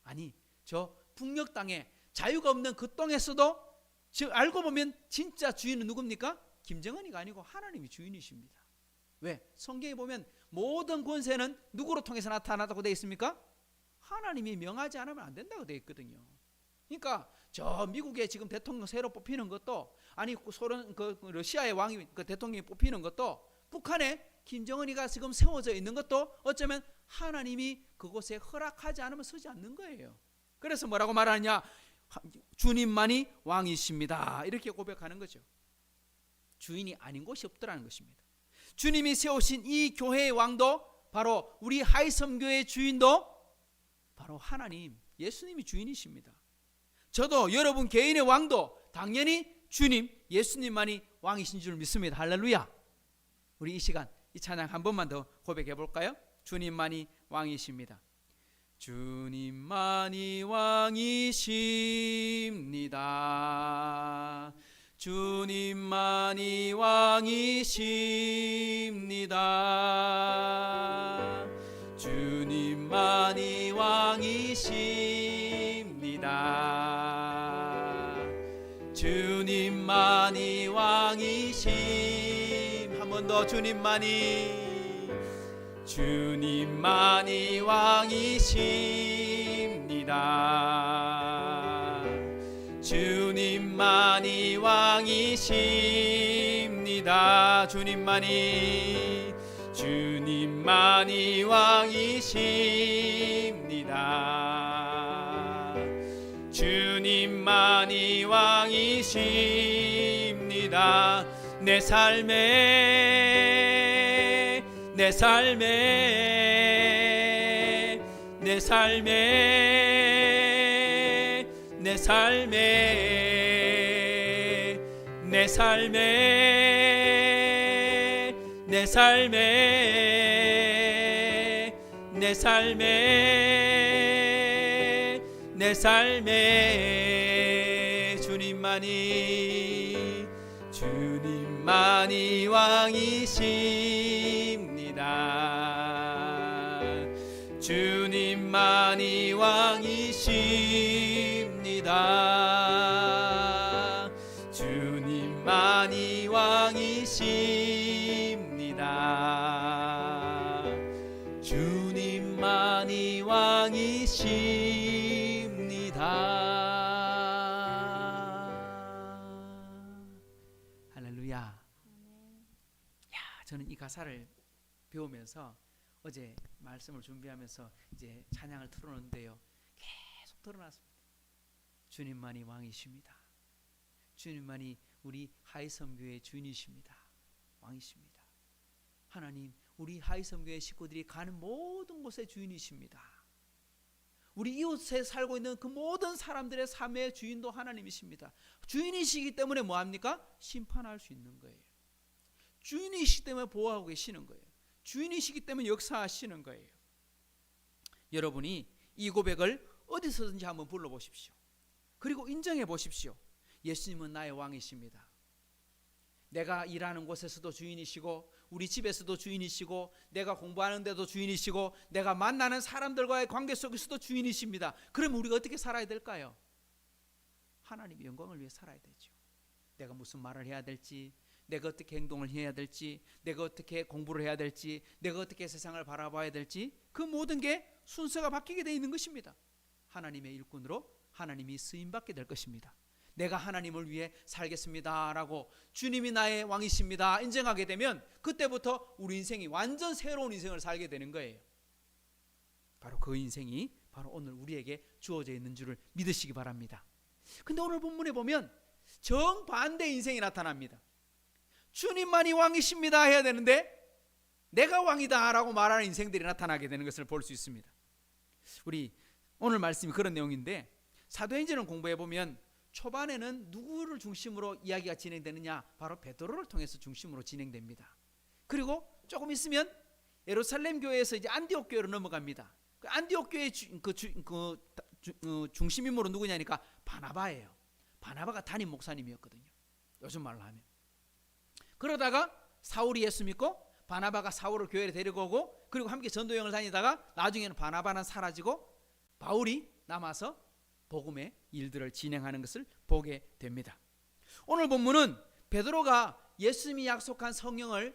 아니 저 북녘 땅에 자유가 없는 그 땅에서도 알고 보면 진짜 주인은 누굽니까? 김정은이가 아니고 하나님이 주인이십니다. 왜? 성경에 보면 모든 권세는 누구로 통해서 나타나다고 되어 있습니까? 하나님이 명하지 않으면 안 된다고 되어 있거든요. 그러니까 저 미국에 지금 대통령 새로 뽑히는 것도, 아니 소련 러시아의 왕이 대통령이 뽑히는 것도, 북한에 김정은이가 지금 세워져 있는 것도 어쩌면 하나님이 그곳에 허락하지 않으면 서지 않는 거예요. 그래서 뭐라고 말하느냐? 주님만이 왕이십니다. 이렇게 고백하는 거죠. 주인이 아닌 곳이 없더라는 것입니다. 주님이 세우신 이 교회의 왕도, 바로 우리 하이섬교회의 주인도 바로 하나님 예수님이 주인이십니다. 저도 여러분 개인의 왕도 당연히 주님 예수님만이 왕이신 줄 믿습니다. 할렐루야. 우리 이 시간 이 찬양 한 번만 더 고백해 볼까요? 주님만이 왕이십니다. 주님만이 왕이십니다. 주님만이 왕이십니다. 주님만이 왕이십니다. 주님만이 왕이십. 한 번 더 주님만이 왕이십니다. 주님만이 왕이십니다. 주님만이 왕이십니다. 주님만이 왕이십니다. 내 삶에 내 삶에 내 삶에 내 삶에 내 삶에 내 삶에 내 삶에 내 삶에 주님만이 왕이십니다. 주님만이 왕이십니다. 주님만이 왕이십니다. 주님만이 왕이십니다. 할렐루야. 야, 저는 이 가사를 배우면서 어제 말씀을 준비하면서 이제 찬양을 틀어놓는데요, 계속 드러났습니다. 주님만이 왕이십니다. 주님만이 우리 하이섬교회 주인이십니다. 왕이십니다. 하나님, 우리 하이섬교회 식구들이 가는 모든 곳의 주인이십니다. 우리 이웃에 살고 있는 그 모든 사람들의 삶의 주인도 하나님이십니다. 주인이시기 때문에 뭐합니까? 심판할 수 있는 거예요. 주인이시기 때문에 보호하고 계시는 거예요. 주인이시기 때문에 역사하시는 거예요. 여러분이 이 고백을 어디서든지 한번 불러보십시오. 그리고 인정해 보십시오. 예수님은 나의 왕이십니다. 내가 일하는 곳에서도 주인이시고, 우리 집에서도 주인이시고, 내가 공부하는 데도 주인이시고, 내가 만나는 사람들과의 관계 속에서도 주인이십니다. 그럼 우리가 어떻게 살아야 될까요? 하나님의 영광을 위해 살아야 되죠. 내가 무슨 말을 해야 될지, 내가 어떻게 행동을 해야 될지, 내가 어떻게 공부를 해야 될지, 내가 어떻게 세상을 바라봐야 될지, 그 모든 게 순서가 바뀌게 되어 있는 것입니다. 하나님의 일꾼으로 하나님이 쓰임받게 될 것입니다. 내가 하나님을 위해 살겠습니다 라고 주님이 나의 왕이십니다 인정하게 되면 그때부터 우리 인생이 완전 새로운 인생을 살게 되는 거예요. 바로 그 인생이 바로 오늘 우리에게 주어져 있는 줄을 믿으시기 바랍니다. 근데 오늘 본문에 보면 정반대 인생이 나타납니다. 주님만이 왕이십니다 해야 되는데 내가 왕이다 라고 말하는 인생들이 나타나게 되는 것을 볼 수 있습니다. 우리 오늘 말씀이 그런 내용인데, 사도행전을 공부해 보면 초반에는 누구를 중심으로 이야기가 진행되느냐, 바로 베드로를 통해서 중심으로 진행됩니다. 그리고 조금 있으면 예루살렘 교회에서 이제 안디옥 교회로 넘어갑니다. 그 안디옥 교회의 중심 인물은 누구냐니까 바나바예요. 바나바가 담임 목사님이었거든요, 요즘 말로 하면. 그러다가 사울이 예수 믿고 바나바가 사울을 교회에 데리고 오고, 그리고 함께 전도여행을 다니다가 나중에는 바나바는 사라지고 바울이 남아서 복음의 일들을 진행하는 것을 보게 됩니다. 오늘 본문은 베드로가 예수님이 약속한 성령을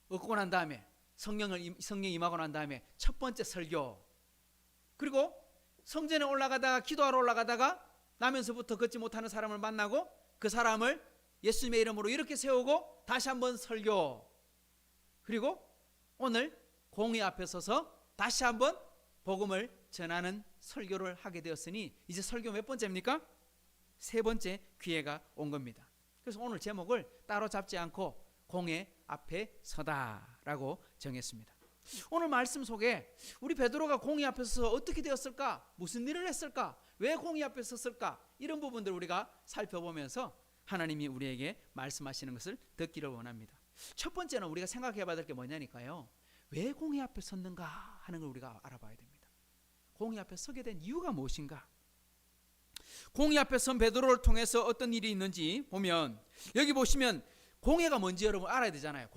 얻고 난 다음에, 성령이 임하고 난 다음에 첫 번째 설교, 그리고 성전에 올라가다가 기도하러 올라가다가 나면서부터 걷지 못하는 사람을 만나고 그 사람을 예수님의 이름으로 이렇게 세우고 다시 한번 설교, 그리고 오늘 공회 앞에 서서 다시 한번 복음을 전하는 설교를 하게 되었으니 이제 설교 몇 번째입니까? 세 번째 기회가 온 겁니다. 그래서 오늘 제목을 따로 잡지 않고 공회 앞에 서다라고 정했습니다. 오늘 말씀 속에 우리 베드로가 공회 앞에 서서 어떻게 되었을까? 무슨 일을 했을까? 왜 공회 앞에 섰을까? 이런 부분들을 우리가 살펴보면서 하나님이 우리에게 말씀하시는 것을 듣기를 원합니다. 첫 번째는 우리가 생각해 봐야 될 게 뭐냐니까요, 왜 공회 앞에 섰는가 하는 걸 우리가 알아봐야 됩니다. 공회 앞에 서게 된 이유가 무엇인가? 공회 앞에 선 베드로를 통해서 어떤 일이 있는지 보면, 여기 보시면 공회가 뭔지 여러분 알아야 되잖아요.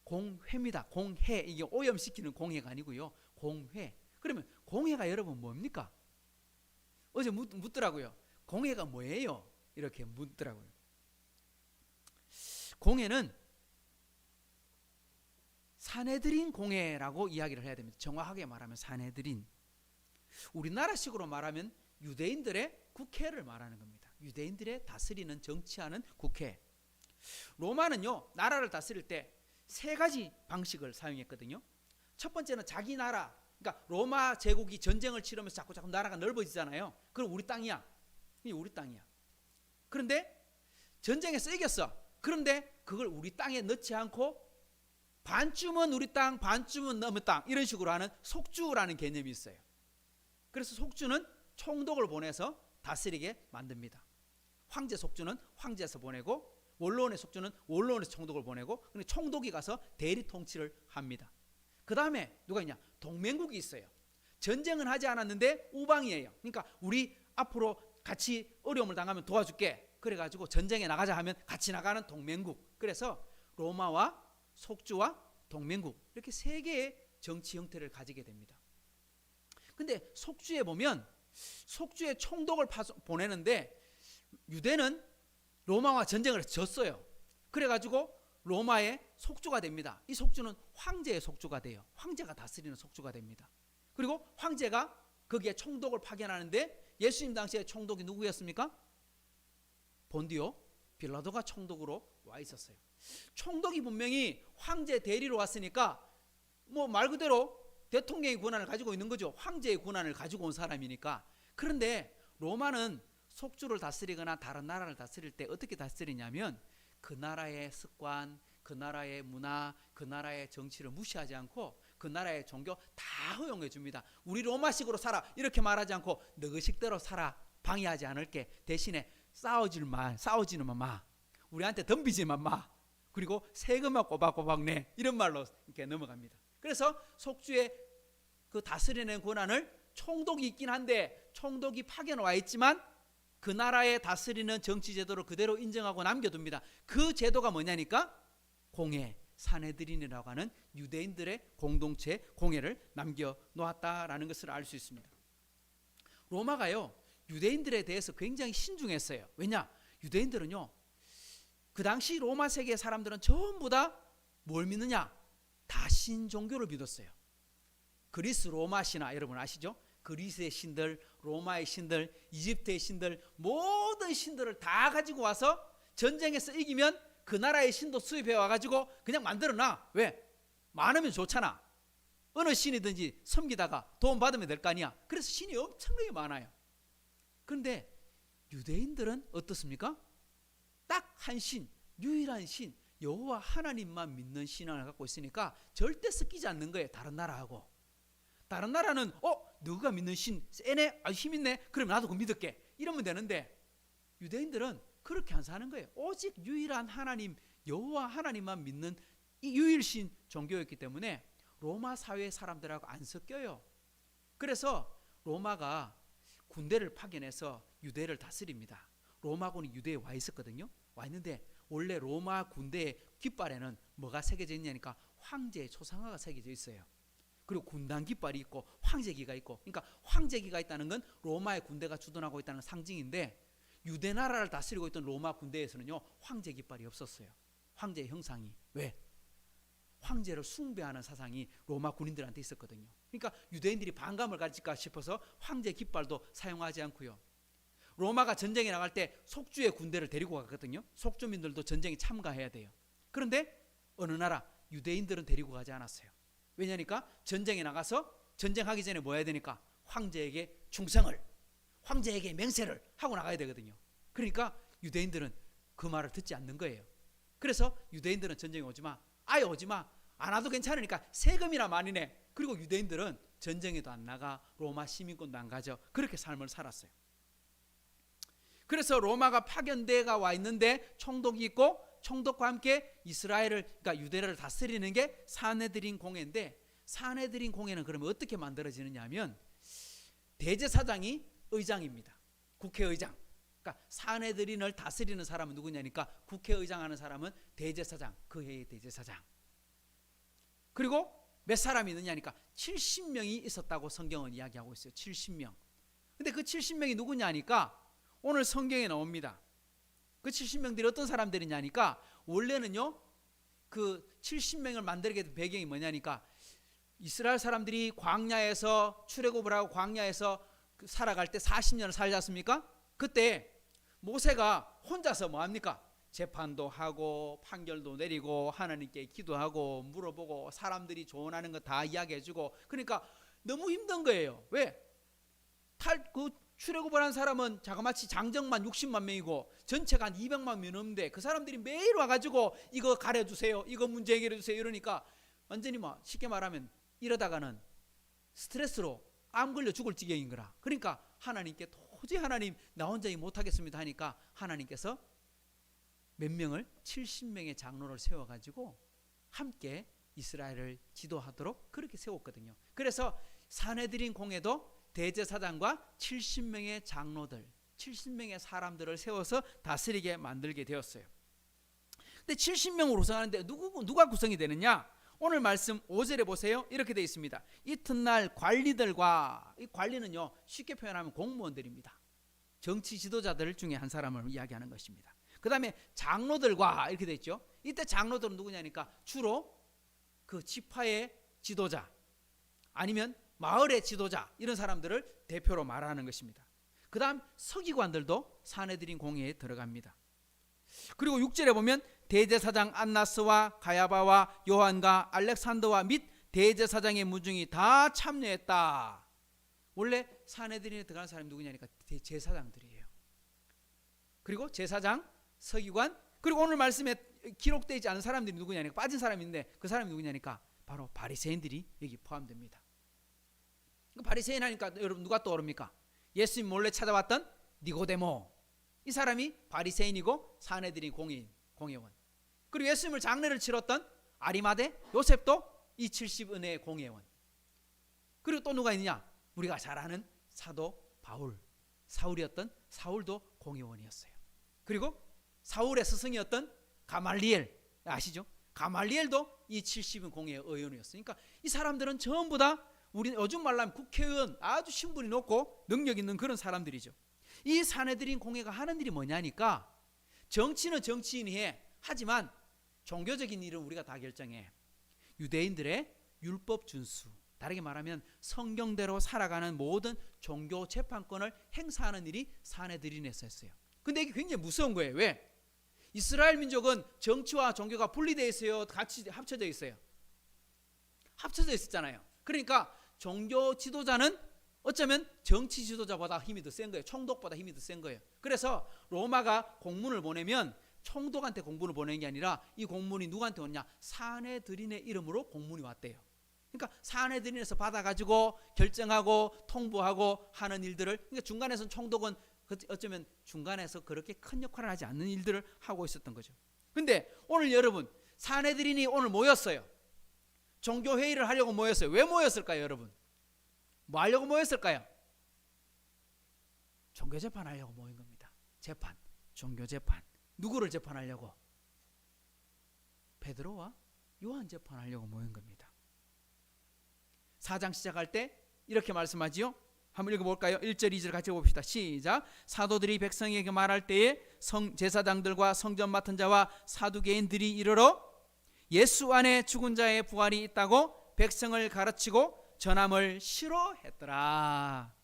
공회입니다. 공회, 이게 오염시키는 공회가 아니고요, 공회. 그러면 공회가 여러분 뭡니까? 어제 묻더라고요. 공회가 뭐예요? 이렇게 묻더라고요. 공회는 산헤드린 공회라고 이야기를 해야 됩니다. 정확하게 말하면 산헤드린. 우리나라식으로 말하면 유대인들의 국회를 말하는 겁니다. 유대인들의 다스리는, 정치하는 국회. 로마는요, 나라를 다스릴 때 세 가지 방식을 사용했거든요. 첫 번째는 자기 나라, 그러니까 로마 제국이 전쟁을 치르면서 자꾸 나라가 넓어지잖아요. 그럼 우리 땅이야. 이게 우리 땅이야. 그런데 전쟁에서 이겼어. 그런데 그걸 우리 땅에 넣지 않고 반쯤은 우리 땅, 반쯤은 남의 땅, 이런 식으로 하는 속주라는 개념이 있어요. 그래서 속주는 총독을 보내서 다스리게 만듭니다. 황제 속주는 황제에서 보내고, 원로원의 속주는 원로원에서 총독을 보내고, 총독이 가서 대리 통치를 합니다. 그 다음에 누가 있냐? 동맹국이 있어요. 전쟁은 하지 않았는데 우방이에요. 그러니까 우리 앞으로 같이 어려움을 당하면 도와줄게, 그래가지고 전쟁에 나가자 하면 같이 나가는 동맹국. 그래서 로마와 속주와 동맹국, 이렇게 세 개의 정치 형태를 가지게 됩니다. 근데 속주에 보면 속주에 총독을 보내는데 유대는 로마와 전쟁을 해서 졌어요. 그래가지고 로마의 속주가 됩니다. 이 속주는 황제의 속주가 돼요. 황제가 다스리는 속주가 됩니다. 그리고 황제가 거기에 총독을 파견하는데 예수님 당시에 총독이 누구였습니까? 본디오 빌라도가 총독으로 와 있었어요. 총독이 분명히 황제 대리로 왔으니까 뭐 말 그대로 대통령의 권한을 가지고 있는 거죠. 황제의 권한을 가지고 온 사람이니까. 그런데 로마는 속주를 다스리거나 다른 나라를 다스릴 때 어떻게 다스리냐면 그 나라의 습관, 그 나라의 문화, 그 나라의 정치를 무시하지 않고 그 나라의 종교 다 허용해 줍니다. 우리 로마식으로 살아 이렇게 말하지 않고 너희 식대로 살아, 방해하지 않을게. 대신에 싸우지는 마. 우리한테 덤비지만 마. 그리고 세금만 꼬박꼬박 내. 이런 말로 이렇게 넘어갑니다. 그래서 속주의 그 다스리는 권한을 총독이 있긴 한데 총독이 파견 와 있지만 그 나라의 다스리는 정치 제도를 그대로 인정하고 남겨둡니다. 그 제도가 뭐냐니까 공회, 산헤드린이라고 하는 유대인들의 공동체 공회를 남겨놓았다라는 것을 알 수 있습니다. 로마가요 유대인들에 대해서 굉장히 신중했어요. 왜냐? 유대인들은요 그 당시 로마 세계 사람들은 전부 다 뭘 믿느냐? 다 신종교를 믿었어요. 그리스 로마 신화 여러분 아시죠? 그리스의 신들, 로마의 신들, 이집트의 신들, 모든 신들을 다 가지고 와서 전쟁에서 이기면 그 나라의 신도 수입해 와가지고 그냥 만들어놔. 왜? 많으면 좋잖아. 어느 신이든지 섬기다가 돈 받으면 될 거 아니야. 그래서 신이 엄청나게 많아요. 그런데 유대인들은 어떻습니까? 딱 한 신, 유일한 신, 여호와 하나님만 믿는 신앙을 갖고 있으니까 절대 섞이지 않는 거예요. 다른 나라하고. 다른 나라는 너가 믿는 신 세네, 힘 있네. 그럼 나도 그거 믿을게. 이러면 되는데 유대인들은 그렇게 안 사는 거예요. 오직 유일한 하나님, 여호와 하나님만 믿는 이 유일신 종교였기 때문에 로마 사회 사람들하고 안 섞여요. 그래서 로마가 군대를 파견해서 유대를 다스립니다. 로마군이 유대에 와 있었거든요. 와 있는데 원래 로마 군대의 깃발에는 뭐가 새겨져 있냐니까 황제의 초상화가 새겨져 있어요. 그리고 군단 깃발이 있고 황제기가 있고, 그러니까 황제기가 있다는 건 로마의 군대가 주둔하고 있다는 상징인데 유대 나라를 다스리고 있던 로마 군대에서는요 황제 깃발이 없었어요. 황제의 형상이. 왜? 황제를 숭배하는 사상이 로마 군인들한테 있었거든요. 그러니까 유대인들이 반감을 가질까 싶어서 황제 깃발도 사용하지 않고요. 로마가 전쟁에 나갈 때 속주의 군대를 데리고 갔거든요. 속주민들도 전쟁에 참가해야 돼요. 그런데 어느 나라 유대인들은 데리고 가지 않았어요. 왜냐니까 전쟁에 나가서 전쟁하기 전에 뭐 해야 되니까 황제에게 충성을, 황제에게 맹세를 하고 나가야 되거든요. 그러니까 유대인들은 그 말을 듣지 않는 거예요. 그래서 유대인들은 전쟁에 오지마, 아예 오지마, 안 와도 괜찮으니까 세금이나 많이 내. 그리고 유대인들은 전쟁에도 안 나가, 로마 시민권도 안 가져. 그렇게 삶을 살았어요. 그래서 로마가 파견대가 와 있는데 총독이 있고 총독과 함께 이스라엘을, 그러니까 유대를 다스리는 게 산헤드린 공회인데, 산헤드린 공회는 그러면 어떻게 만들어지느냐 하면 대제사장이 의장입니다. 국회의장. 그러니까 산헤드린을 다스리는 사람은 누구냐니까 국회의장 하는 사람은 대제사장, 그 해의 대제사장. 그리고 몇 사람이 있느냐니까 70명이 있었다고 성경은 이야기하고 있어요. 70명. 근데 그 70명이 누구냐니까 오늘 성경에 나옵니다. 그 70명들이 어떤 사람들이냐니까 원래는요 그 70명을 만들게 된 배경이 뭐냐니까 이스라엘 사람들이 광야에서 출애굽을 하고 광야에서 살아갈 때 40년을 살지 않습니까? 그때 모세가 혼자서 뭐합니까? 재판도 하고 판결도 내리고 하나님께 기도하고 물어보고 사람들이 조언하는 거 다 이야기해주고, 그러니까 너무 힘든 거예요. 왜? 출애굽을 한 사람은 자그마치 장정만 60만 명이고 전체가 한 200만 명 넘는데 그 사람들이 매일 와가지고 이거 가려주세요, 이거 문제 해결해주세요 이러니까 완전히 뭐 쉽게 말하면 이러다가는 스트레스로 암 걸려 죽을 지경인 거라. 그러니까 하나님께 도저히 하나님 나 혼자 못하겠습니다 하니까 하나님께서 몇 명을 70명의 장로를 세워가지고 함께 이스라엘을 지도하도록 그렇게 세웠거든요. 그래서 산헤드린 공회도 대제사장과 70명의 장로들, 70명의 사람들을 세워서 다스리게 만들게 되었어요. 근데 70명으로 구성하는데 누가 구성이 되느냐? 오늘 말씀 5절에 보세요. 이렇게 되어 있습니다. 이튿날 관리들과, 이 관리는요 쉽게 표현하면 공무원들입니다. 정치 지도자들 중에 한 사람을 이야기하는 것입니다. 그 다음에 장로들과 이렇게 되어 있죠. 이때 장로들은 누구냐니까 주로 그 지파의 지도자 아니면 마을의 지도자, 이런 사람들을 대표로 말하는 것입니다. 그 다음 서기관들도 산헤드린 공회에 들어갑니다. 그리고 6절에 보면 대제사장 안나스와 가야바와 요한과 알렉산더와 및 대제사장의 무중이 다 참여했다. 원래 산헤드린에 들어가는 사람이 누구냐니까 제사장들이에요. 그리고 제사장, 서기관, 그리고 오늘 말씀에 기록되지 않은 사람들이 누구냐니까 빠진 사람인데 그 사람이 누구냐니까 바로 바리새인들이 여기 포함됩니다. 바리새인 하니까 여러분 누가 떠오릅니까? 예수님 몰래 찾아왔던 니고데모. 이 사람이 바리새인이고 사내들인 공회원. 그리고 예수님을 장례를 치렀던 아리마대 요셉도 이 70은혜의 공회원. 그리고 또 누가 있느냐? 우리가 잘 아는 사도 바울, 사울이었던 사울도 공회원이었어요. 그리고 사울의 스승이었던 가말리엘 아시죠? 가말리엘도 이 70인 공회의 의원이었어요. 그러니까 이 사람들은 전부 다 우리 요즘 말로 하면 국회의원, 아주 신분이 높고 능력 있는 그런 사람들이죠. 이 사내들인 공회가 하는 일이 뭐냐니까 정치는 정치인이 해. 하지만 종교적인 일은 우리가 다 결정해. 유대인들의 율법 준수, 다르게 말하면 성경대로 살아가는 모든 종교 재판권을 행사하는 일이 사내들인에 있었어요. 근데 이게 굉장히 무서운 거예요. 왜? 이스라엘 민족은 정치와 종교가 분리되어 있어요? 같이 합쳐져 있어요? 합쳐져 있었잖아요. 그러니까 종교 지도자는 어쩌면 정치 지도자보다 힘이 더 센 거예요. 총독보다 힘이 더 센 거예요. 그래서 로마가 공문을 보내면 총독한테 공문을 보내는 게 아니라 이 공문이 누구한테 왔냐? 사내들인의 이름으로 공문이 왔대요. 그러니까 사내들인에서 받아가지고 결정하고 통보하고 하는 일들을, 그러니까 중간에서는 총독은 어쩌면 중간에서 그렇게 큰 역할을 하지 않는 일들을 하고 있었던 거죠. 근데 오늘 여러분 사내들인이 오늘 모였어요. 종교회의를 하려고 모였어요. 왜 모였을까요, 여러분? 뭐 하려고 모였을까요? 종교재판 하려고 모인 겁니다. 재판, 종교재판. 누구를 재판하려고? 베드로와 요한 재판하려고 모인 겁니다. 4장 시작할 때 이렇게 말씀하지요. 한번 읽어볼까요? 1절 2절 같이 봅시다. 시작. 사도들이 백성에게 말할 때에 제사장들과 성전 맡은 자와 사두개인들이 이르러 예수 안에 죽은 자의 부활이 있다고 백성을 가르치고 전함을 싫어했더라.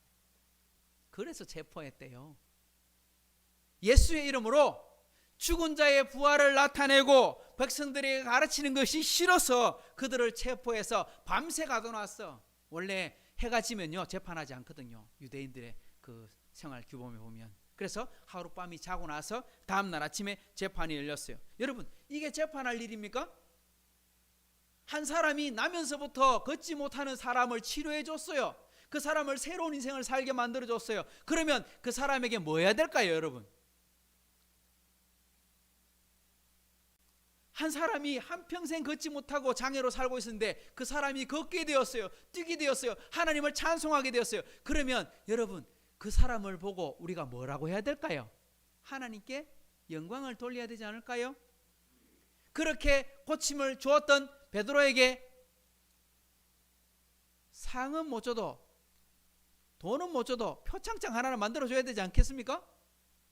그래서 체포했대요. 예수의 이름으로 죽은 자의 부활을 나타내고 백성들에게 가르치는 것이 싫어서 그들을 체포해서 밤새 가둬놨어. 원래 해가 지면요 재판하지 않거든요. 유대인들의 그 생활 규범에 보면. 그래서 하룻밤이 자고 나서 다음날 아침에 재판이 열렸어요. 여러분 이게 재판할 일입니까? 한 사람이 나면서부터 걷지 못하는 사람을 치료해 줬어요. 그 사람을 새로운 인생을 살게 만들어 줬어요. 그러면 그 사람에게 뭐 해야 될까요, 여러분? 한 사람이 한평생 걷지 못하고 장애로 살고 있었는데 그 사람이 걷게 되었어요. 뛰게 되었어요. 하나님을 찬송하게 되었어요. 그러면 여러분 그 사람을 보고 우리가 뭐라고 해야 될까요? 하나님께 영광을 돌려야 되지 않을까요? 그렇게 고침을 주었던 베드로에게 상은 못 줘도 돈은 못 줘도 표창장 하나를 만들어줘야 되지 않겠습니까?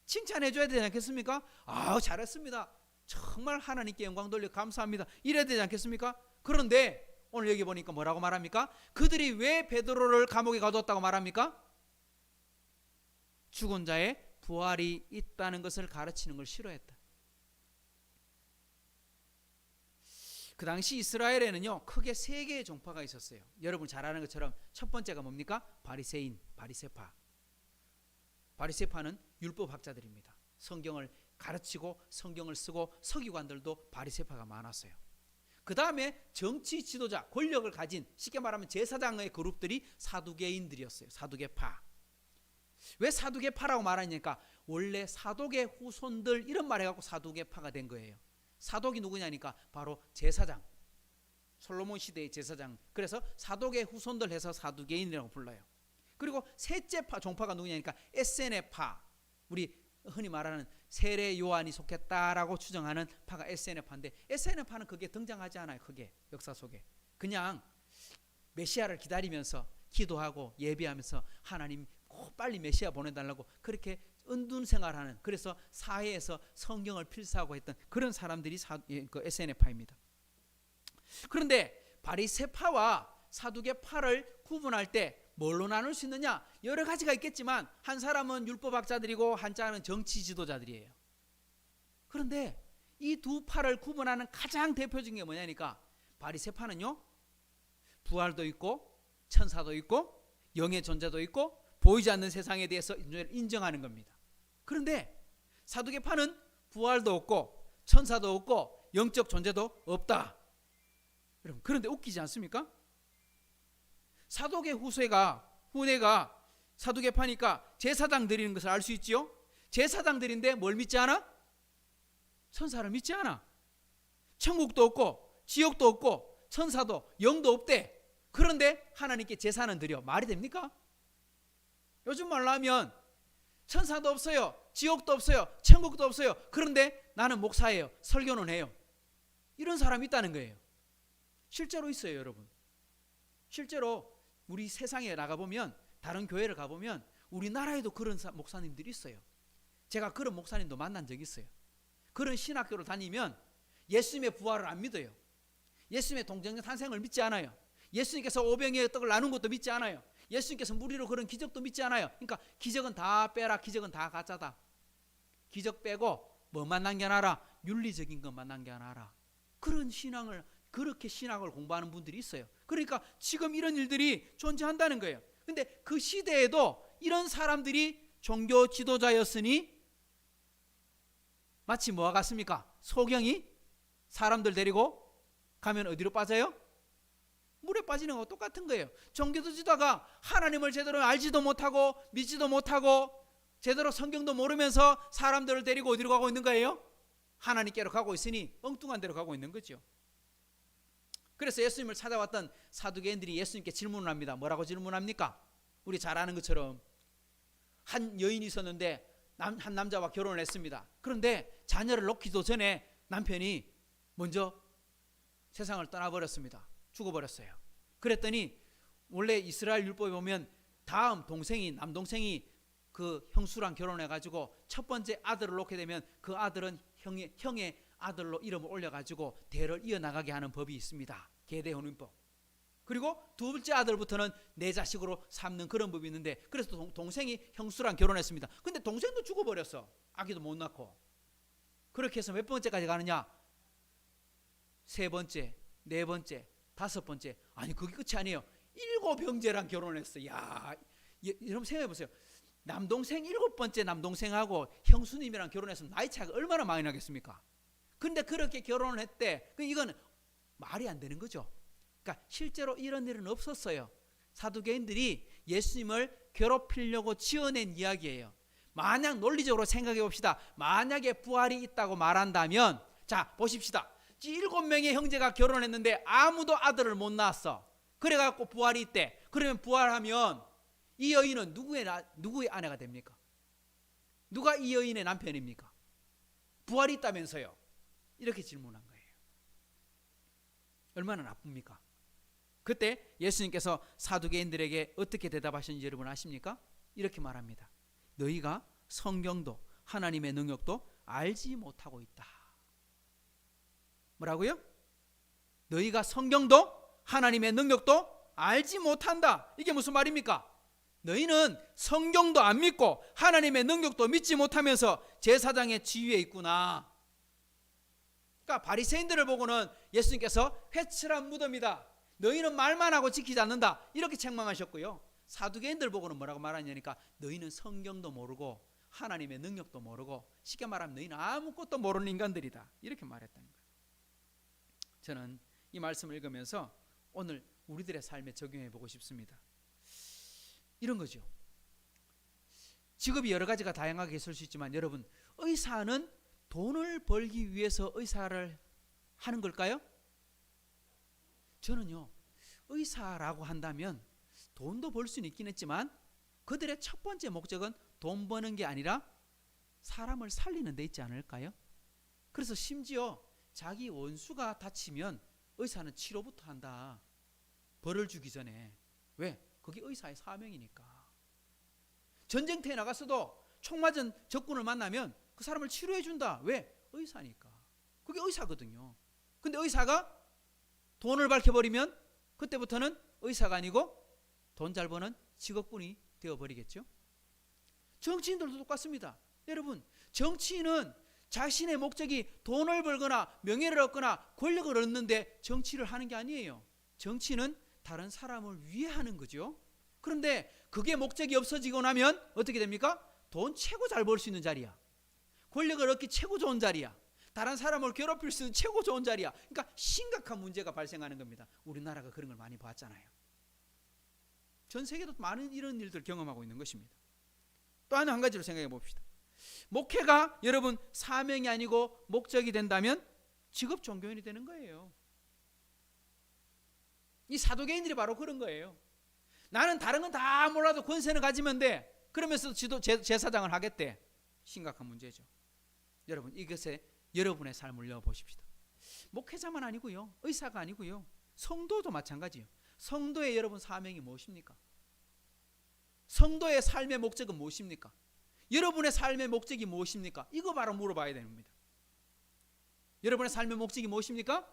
칭찬해 줘야 되지 않겠습니까? 아우 잘했습니다. 정말 하나님께 영광 돌려 감사합니다. 이래야 되지 않겠습니까? 그런데 오늘 여기 보니까 뭐라고 말합니까? 그들이 왜 베드로를 감옥에 가두었다고 말합니까? 죽은 자의 부활이 있다는 것을 가르치는 걸 싫어했다. 그 당시 이스라엘에는요 크게 세 개의 종파가 있었어요. 여러분 잘 아는 것처럼 첫 번째가 뭡니까? 바리새인, 바리새파. 바리새파는 율법학자들입니다. 성경을 가르치고 성경을 쓰고 서기관들도 바리새파가 많았어요. 그 다음에 정치 지도자, 권력을 가진 쉽게 말하면 제사장의 그룹들이 사두개인들이었어요. 사두개파. 왜 사두개파라고 말하니까 원래 사독의 후손들 이런 말 해갖고 사두개파가 된 거예요. 사독이 누구냐니까 바로 제사장, 솔로몬 시대의 제사장. 그래서 사독의 후손들 해서 사두개인이라고 불러요. 그리고 셋째 종파가 누구냐니까 에세네파. 우리 흔히 말하는 세례 요한이 속했다라고 추정하는 파가 에세네파인데 에세네파는 그게 등장하지 않아요. 그게 역사 속에 그냥 메시아를 기다리면서 기도하고 예배하면서 하나님 빨리 메시아 보내달라고 그렇게 은둔 생활하는, 그래서 사회에서 성경을 필사하고 했던 그런 사람들이 그 에세네파입니다. 그런데 바리새파와 사두개파를 구분할 때 뭘로 나눌 수 있느냐? 여러 가지가 있겠지만 한 사람은 율법학자들이고 한자는 정치 지도자들이에요. 그런데 이 두 파를 구분하는 가장 대표적인 게 뭐냐니까 바리새파는요 부활도 있고 천사도 있고 영의 존재도 있고 보이지 않는 세상에 대해서 인정하는 겁니다. 그런데 사두개파는 부활도 없고 천사도 없고 영적 존재도 없다. 여러분, 그런데 웃기지 않습니까? 사도계 후대가 사두개파니까 제사장 드리는 것을 알 수 있지요. 제사장 드린데 뭘 믿지 않아? 천사를 믿지 않아. 천국도 없고 지옥도 없고 천사도 영도 없대. 그런데 하나님께 제사는 드려. 말이 됩니까? 요즘 말로 하면 천사도 없어요, 지옥도 없어요, 천국도 없어요. 그런데 나는 목사예요, 설교는 해요. 이런 사람이 있다는 거예요. 실제로 있어요, 여러분. 실제로 우리 세상에 나가보면, 다른 교회를 가보면 우리나라에도 그런 목사님들이 있어요. 제가 그런 목사님도 만난 적이 있어요. 그런 신학교를 다니면 예수님의 부활을 안 믿어요. 예수님의 동정적 탄생을 믿지 않아요. 예수님께서 오병이의 떡을 나눈 것도 믿지 않아요. 예수님께서 무리로 그런 기적도 믿지 않아요. 그러니까 기적은 다 빼라, 기적은 다 가짜다. 기적 빼고 뭐만 남겨놔라? 윤리적인 것만 남겨놔라. 그렇게 신학을 공부하는 분들이 있어요. 그러니까 지금 이런 일들이 존재한다는 거예요. 근데 그 시대에도 이런 사람들이 종교 지도자였으니 마치 뭐와 같습니까? 소경이 사람들 데리고 가면 어디로 빠져요? 물에 빠지는 거와 똑같은 거예요. 종교 지도자가 하나님을 제대로 알지도 못하고 믿지도 못하고 제대로 성경도 모르면서 사람들을 데리고 어디로 가고 있는 거예요? 하나님께로 가고 있으니 엉뚱한 데로 가고 있는 거죠. 그래서 예수님을 찾아왔던 사두개인들이 예수님께 질문을 합니다. 뭐라고 질문합니까? 우리 잘 아는 것처럼 한 여인이 있었는데 한 남자와 결혼을 했습니다. 그런데 자녀를 놓기도 전에 남편이 먼저 세상을 떠나버렸습니다. 죽어버렸어요. 그랬더니 원래 이스라엘 율법에 보면 다음 동생이, 남동생이 그 형수랑 결혼해가지고 첫 번째 아들을 놓게 되면 그 아들은 형의 아들로 이름을 올려가지고 대를 이어나가게 하는 법이 있습니다. 계대혼인법. 그리고 두 번째 아들부터는 내 자식으로 삼는 그런 법이 있는데, 그래서 동생이 형수랑 결혼했습니다. 근데 동생도 죽어버렸어. 아기도 못 낳고. 그렇게 해서 몇 번째까지 가느냐? 세 번째, 네 번째, 다섯 번째. 아니, 그게 끝이 아니에요. 7 형제랑 결혼했어. 야, 여러분 생각해 보세요. 남동생 7번째 남동생하고 형수님이랑 결혼했으면 나이 차이가 얼마나 많이 나겠습니까? 근데 그렇게 결혼을 했대. 이건 말이 안 되는 거죠. 그러니까 실제로 이런 일은 없었어요. 사두개인들이 예수님을 괴롭히려고 지어낸 이야기예요. 만약 논리적으로 생각해 봅시다. 만약에 부활이 있다고 말한다면, 자 보십시다. 7명의 형제가 결혼했는데 아무도 아들을 못 낳았어. 그래갖고 부활이 있대. 그러면 부활하면 이 여인은 누구의 아내가 됩니까? 누가 이 여인의 남편입니까? 부활이 있다면서요. 이렇게 질문한 거예요. 얼마나 나쁩니까? 그때 예수님께서 사두개인들에게 어떻게 대답하셨는지 여러분 아십니까? 이렇게 말합니다. 너희가 성경도 하나님의 능력도 알지 못하고 있다. 뭐라고요? 너희가 성경도 하나님의 능력도 알지 못한다. 이게 무슨 말입니까? 너희는 성경도 안 믿고 하나님의 능력도 믿지 못하면서 제사장의 지위에 있구나. 그러니까 바리새인들을 보고는 예수님께서 회칠한 무덤이다. 너희는 말만 하고 지키지 않는다. 이렇게 책망하셨고요. 사두개인들 보고는 뭐라고 말하냐니까 너희는 성경도 모르고 하나님의 능력도 모르고 쉽게 말하면 너희는 아무것도 모르는 인간들이다. 이렇게 말했다는 거예요. 저는 이 말씀을 읽으면서 오늘 우리들의 삶에 적용해 보고 싶습니다. 이런 거죠. 직업이 여러 가지가 다양하게 있을 수 있지만 여러분, 의사는 돈을 벌기 위해서 의사를 하는 걸까요? 저는요, 의사라고 한다면 돈도 벌 수는 있긴 했지만 그들의 첫 번째 목적은 돈 버는 게 아니라 사람을 살리는 데 있지 않을까요? 그래서 심지어 자기 원수가 다치면 의사는 치료부터 한다. 벌을 주기 전에. 왜? 그게 의사의 사명이니까. 전쟁터에 나갔어도 총 맞은 적군을 만나면 그 사람을 치료해 준다. 왜? 의사니까. 그게 의사거든요. 근데 의사가 돈을 밝혀버리면 그때부터는 의사가 아니고 돈 잘 버는 직업군이 되어버리겠죠. 정치인들도 똑같습니다. 여러분, 정치인은 자신의 목적이 돈을 벌거나 명예를 얻거나 권력을 얻는데 정치를 하는 게 아니에요. 정치는 다른 사람을 위해 하는 거죠. 그런데 그게 목적이 없어지고 나면 어떻게 됩니까? 돈 최고 잘 벌 수 있는 자리야. 권력을 얻기 최고 좋은 자리야. 다른 사람을 괴롭힐 수 있는 최고 좋은 자리야. 그러니까 심각한 문제가 발생하는 겁니다. 우리나라가 그런 걸 많이 봤잖아요. 전 세계도 많은 이런 일들을 경험하고 있는 것입니다. 또 한 가지로 생각해 봅시다. 목회가 여러분 사명이 아니고 목적이 된다면 직업 종교인이 되는 거예요. 이 사도계인들이 바로 그런 거예요. 나는 다른 건 다 몰라도 권세는 가지면 돼. 그러면서 제사장을 하겠대. 심각한 문제죠. 여러분, 이것에 여러분의 삶을 넣어보십시다. 목회자만 아니고요, 의사가 아니고요, 성도도 마찬가지예요. 성도의 여러분 사명이 무엇입니까? 성도의 삶의 목적은 무엇입니까? 여러분의 삶의 목적이 무엇입니까? 이거 바로 물어봐야 됩니다. 여러분의 삶의 목적이 무엇입니까?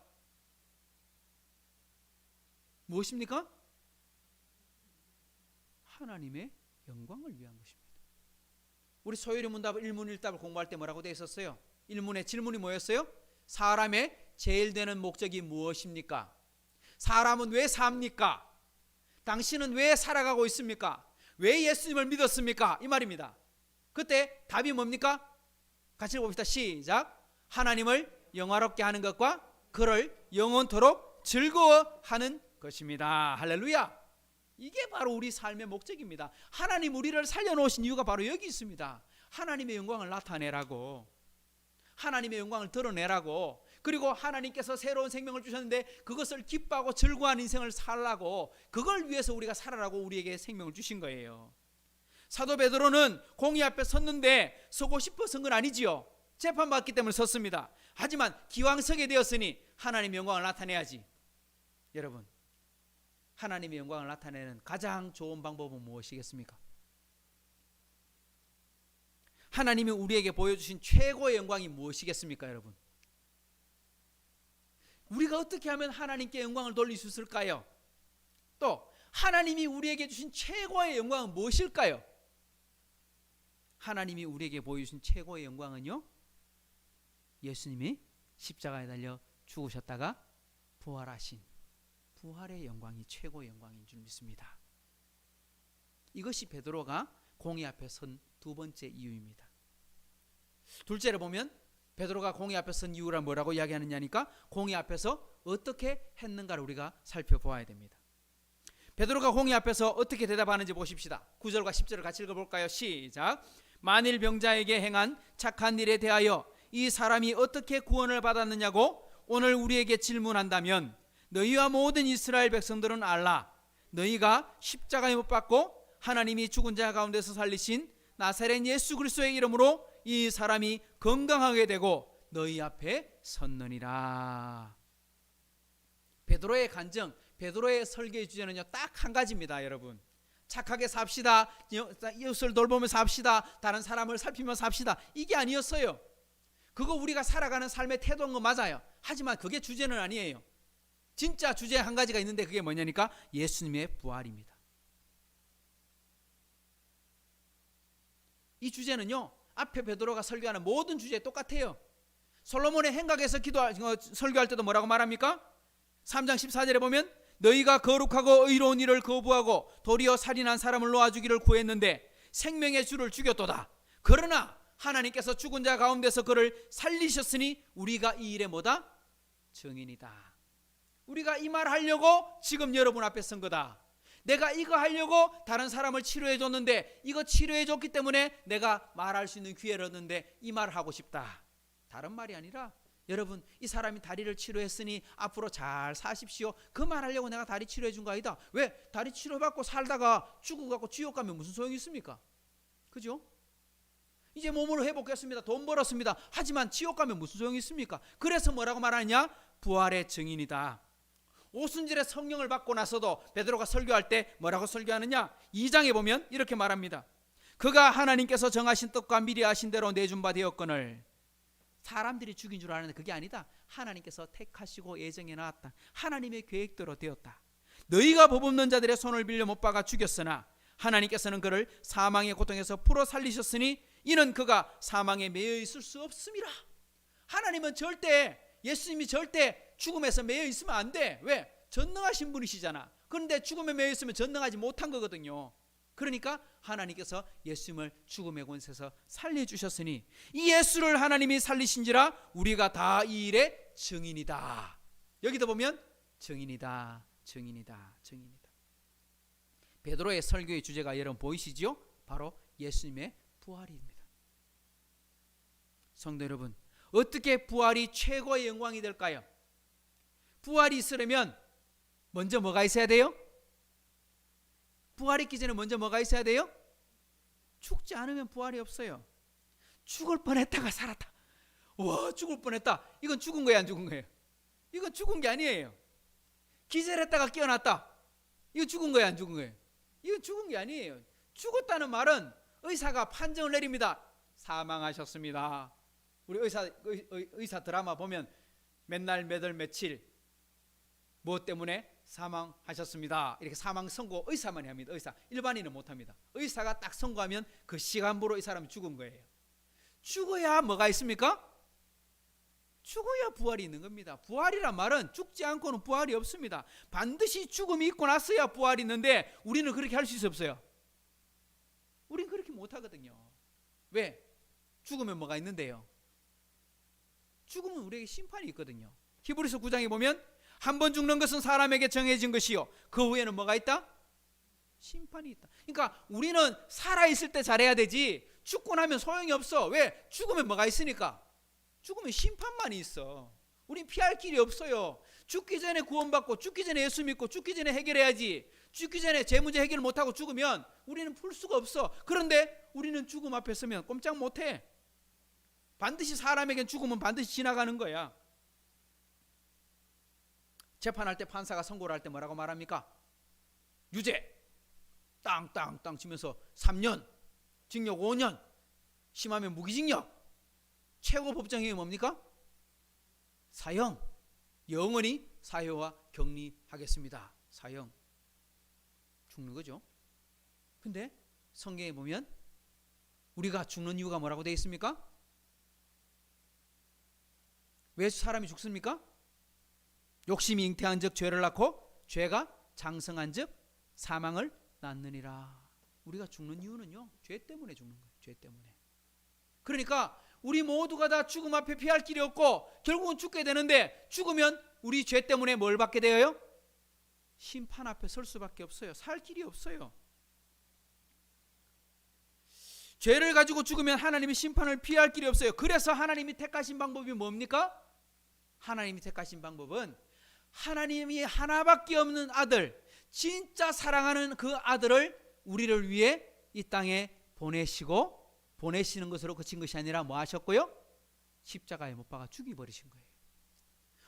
무엇입니까? 하나님의 영광을 위한 것입니다. 우리 소요리 문답 1문 1답을 공부할 때 뭐라고 되어 있었어요? 1문의 질문이 뭐였어요? 사람의 제일 되는 목적이 무엇입니까? 사람은 왜 삽니까? 당신은 왜 살아가고 있습니까? 왜 예수님을 믿었습니까? 이 말입니다. 그때 답이 뭡니까? 같이 봅시다. 시작. 하나님을 영화롭게 하는 것과 그를 영원토록 즐거워하는 것입니다. 할렐루야. 이게 바로 우리 삶의 목적입니다. 하나님 우리를 살려놓으신 이유가 바로 여기 있습니다. 하나님의 영광을 나타내라고, 하나님의 영광을 드러내라고, 그리고 하나님께서 새로운 생명을 주셨는데 그것을 기뻐하고 즐거워하는 인생을 살라고, 그걸 위해서 우리가 살아라고 우리에게 생명을 주신 거예요. 사도 베드로는 공의 앞에 섰는데 서고 싶어 선 건 아니지요. 재판받기 때문에 섰습니다. 하지만 기왕 서게 되었으니 하나님의 영광을 나타내야지. 여러분, 하나님의 영광을 나타내는 가장 좋은 방법은 무엇이겠습니까? 하나님이 우리에게 보여주신 최고의 영광이 무엇이겠습니까, 여러분? 우리가 어떻게 하면 하나님께 영광을 돌릴 수 있을까요? 또 하나님이 우리에게 주신 최고의 영광은 무엇일까요? 하나님이 우리에게 보여주신 최고의 영광은요, 예수님이 십자가에 달려 죽으셨다가 부활하신 부활의 영광이 최고의 영광인 줄 믿습니다. 이것이 베드로가 공의 앞에 선 두 번째 이유입니다. 둘째로 보면 베드로가 공의 앞에 선 이유라 뭐라고 이야기하느냐니까 공의 앞에서 어떻게 했는가를 우리가 살펴보아야 됩니다. 베드로가 공의 앞에서 어떻게 대답하는지 보십시다. 9절과 10절을 같이 읽어볼까요? 시작. 만일 병자에게 행한 착한 일에 대하여 이 사람이 어떻게 구원을 받았느냐고 오늘 우리에게 질문한다면 너희와 모든 이스라엘 백성들은 알라. 너희가 십자가에 못 박고 하나님이 죽은 자 가운데서 살리신 나사렛 예수 그리스도의 이름으로 이 사람이 건강하게 되고 너희 앞에 섰느니라. 베드로의 간증, 베드로의 설교의 주제는요, 딱 한 가지입니다. 여러분, 착하게 삽시다, 이웃을 돌보면서 삽시다, 다른 사람을 살피면서 삽시다, 이게 아니었어요. 그거 우리가 살아가는 삶의 태도인 거 맞아요. 하지만 그게 주제는 아니에요. 진짜 주제 한 가지가 있는데 그게 뭐냐니까 예수님의 부활입니다. 이 주제는요, 앞에 베드로가 설교하는 모든 주제에 똑같아요. 솔로몬의 행각에서 설교할 때도 뭐라고 말합니까? 3장 14절에 보면 너희가 거룩하고 의로운 일을 거부하고 도리어 살인한 사람을 놓아주기를 구했는데 생명의 주를 죽였도다. 그러나 하나님께서 죽은 자 가운데서 그를 살리셨으니 우리가 이 일에 뭐다? 증인이다. 우리가 이 말 하려고 지금 여러분 앞에 선 거다. 내가 이거 하려고 다른 사람을 치료해 줬는데, 이거 치료해 줬기 때문에 내가 말할 수 있는 기회를 얻는데 이 말을 하고 싶다. 다른 말이 아니라 여러분, 이 사람이 다리를 치료했으니 앞으로 잘 사십시오. 그 말 하려고 내가 다리 치료해 준 거 아니다. 왜? 다리 치료받고 살다가 죽어갖고 지옥 가면 무슨 소용이 있습니까? 그죠? 이제 몸으로 회복했습니다. 돈 벌었습니다. 하지만 지옥 가면 무슨 소용이 있습니까? 그래서 뭐라고 말하느냐? 부활의 증인이다. 오순절에 성령을 받고 나서도 베드로가 설교할 때 뭐라고 설교하느냐? 2장에 보면 이렇게 말합니다. 그가 하나님께서 정하신 뜻과 미리 하신 대로 내준 바 되었거늘. 사람들이 죽인 줄 아는데 그게 아니다. 하나님께서 택하시고 예정해 놨다. 하나님의 계획대로 되었다. 너희가 법없는 자들의 손을 빌려 못 박아 죽였으나 하나님께서는 그를 사망의 고통에서 풀어 살리셨으니 이는 그가 사망에 매여 있을 수 없음이라. 하나님은 절대, 예수님이 절대 죽음에서 매여 있으면 안 돼. 왜? 전능하신 분이시잖아. 그런데 죽음에 매여 있으면 전능하지 못한 거거든요. 그러니까 하나님께서 예수님을 죽음의 권세에서 살려주셨으니 이 예수를 하나님이 살리신지라 우리가 다 이 일의 증인이다. 여기도 보면 증인이다, 증인이다, 증인이다. 베드로의 설교의 주제가 여러분 보이시죠? 바로 예수님의 부활입니다. 성도 여러분, 어떻게 부활이 최고의 영광이 될까요? 부활이 있으려면 먼저 뭐가 있어야 돼요? 부활이 있기 전에 먼저 뭐가 있어야 돼요? 죽지 않으면 부활이 없어요. 죽을 뻔했다가 살았다. 와, 죽을 뻔했다. 이건 죽은 거예요, 안 죽은 거예요? 이건 죽은 게 아니에요. 기절했다가 깨어났다. 이거 죽은 거예요, 안 죽은 거예요? 이건 죽은 게 아니에요. 죽었다는 말은 의사가 판정을 내립니다. 사망하셨습니다. 우리 의사 드라마 보면 맨날 몇월 며칠 무엇 때문에 사망하셨습니다. 이렇게 사망 선고 의사만이 합니다. 의사, 일반인은 못합니다. 의사가 딱 선고하면 그 시간부로 이 사람이 죽은 거예요. 죽어야 뭐가 있습니까? 죽어야 부활이 있는 겁니다. 부활이란 말은 죽지 않고는 부활이 없습니다. 반드시 죽음이 있고 나서야 부활이 있는데 우리는 그렇게 할 수 없어요. 우리는 그렇게 못하거든요. 왜? 죽으면 뭐가 있는데요? 죽으면 우리에게 심판이 있거든요. 히브리서 9장에 보면 한 번 죽는 것은 사람에게 정해진 것이요 그 후에는 뭐가 있다? 심판이 있다. 그러니까 우리는 살아있을 때 잘해야 되지 죽고 나면 소용이 없어. 왜? 죽으면 뭐가 있으니까. 죽으면 심판만이 있어. 우린 피할 길이 없어요. 죽기 전에 구원받고 죽기 전에 예수 믿고 죽기 전에 해결해야지. 죽기 전에 제 문제 해결 못하고 죽으면 우리는 풀 수가 없어. 그런데 우리는 죽음 앞에 서면 꼼짝 못해. 반드시 사람에겐 죽음은 반드시 지나가는 거야. 재판할 때 판사가 선고를 할 때 뭐라고 말합니까? 유죄 땅땅땅 치면서 3년 징역 5년 심하면 무기징역. 최고 법정형이 뭡니까? 사형. 영원히 사형과 격리하겠습니다. 사형. 죽는 거죠. 근데 성경에 보면 우리가 죽는 이유가 뭐라고 되어 있습니까? 왜 사람이 죽습니까? 욕심이 잉태한 즉 죄를 낳고 죄가 장성한 즉 사망을 낳느니라. 우리가 죽는 이유는요, 죄 때문에 죽는 거예요. 죄 때문에. 그러니까 우리 모두가 다 죽음 앞에 피할 길이 없고 결국은 죽게 되는데 죽으면 우리 죄 때문에 뭘 받게 되어요? 심판 앞에 설 수밖에 없어요. 살 길이 없어요. 죄를 가지고 죽으면 하나님의 심판을 피할 길이 없어요. 그래서 하나님이 택하신 방법이 뭡니까? 하나님이 택하신 방법은 하나님이 하나밖에 없는 아들, 진짜 사랑하는 그 아들을 우리를 위해 이 땅에 보내시는 것으로 그친 것이 아니라 뭐 하셨고요? 십자가에 못 박아 죽여버리신 거예요.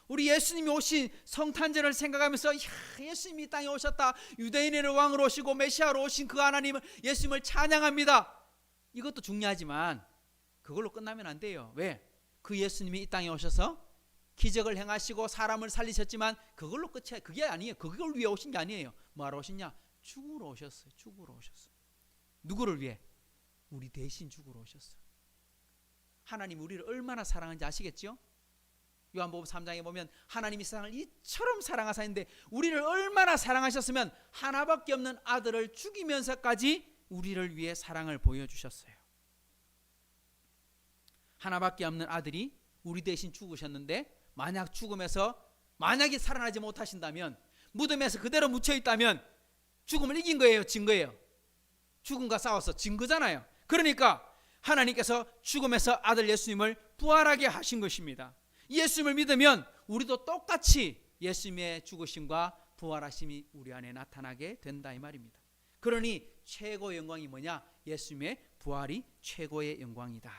우리 예수님이 오신 성탄절을 생각하면서 예수님이 이 땅에 오셨다. 유대인의 왕으로 오시고 메시아로 오신 그 하나님을 예수님을 찬양합니다. 이것도 중요하지만 그걸로 끝나면 안 돼요. 왜? 그 예수님이 이 땅에 오셔서 기적을 행하시고 사람을 살리셨지만 그걸로 끝이야. 그게 아니에요. 그걸 위해 오신 게 아니에요. 뭐하러 오셨냐? 죽으러 오셨어요. 죽으러 오셨어요. 누구를 위해? 우리 대신 죽으러 오셨어요. 하나님 우리를 얼마나 사랑하는지 아시겠죠? 요한복음 3장에 보면 하나님이 세상을 이처럼 사랑하사 했는데 우리를 얼마나 사랑하셨으면 하나밖에 없는 아들을 죽이면서까지 우리를 위해 사랑을 보여주셨어요. 하나밖에 없는 아들이 우리 대신 죽으셨는데 만약에 살아나지 못하신다면 무덤에서 그대로 묻혀있다면 죽음을 이긴 거예요? 진 거예요? 죽음과 싸워서 진 거잖아요. 그러니까 하나님께서 죽음에서 아들 예수님을 부활하게 하신 것입니다. 예수님을 믿으면 우리도 똑같이 예수님의 죽으심과 부활하심이 우리 안에 나타나게 된다 이 말입니다. 그러니 최고의 영광이 뭐냐? 예수님의 부활이 최고의 영광이다.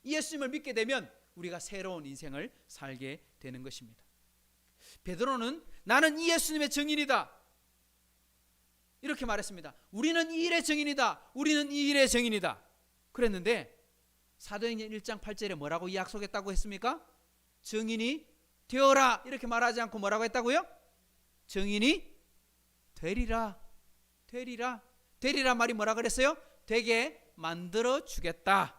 예수님을 믿게 되면 우리가 새로운 인생을 살게 되는 것입니다. 베드로는 나는 이 예수님의 증인이다 이렇게 말했습니다. 우리는 이 일의 증인이다. 우리는 이 일의 증인이다. 그랬는데 사도행전 1장 8절에 뭐라고 약속했다고 했습니까? 증인이 되어라 이렇게 말하지 않고 뭐라고 했다고요? 증인이 되리라. 되리라 말이 뭐라 그랬어요? 되게 만들어 주겠다.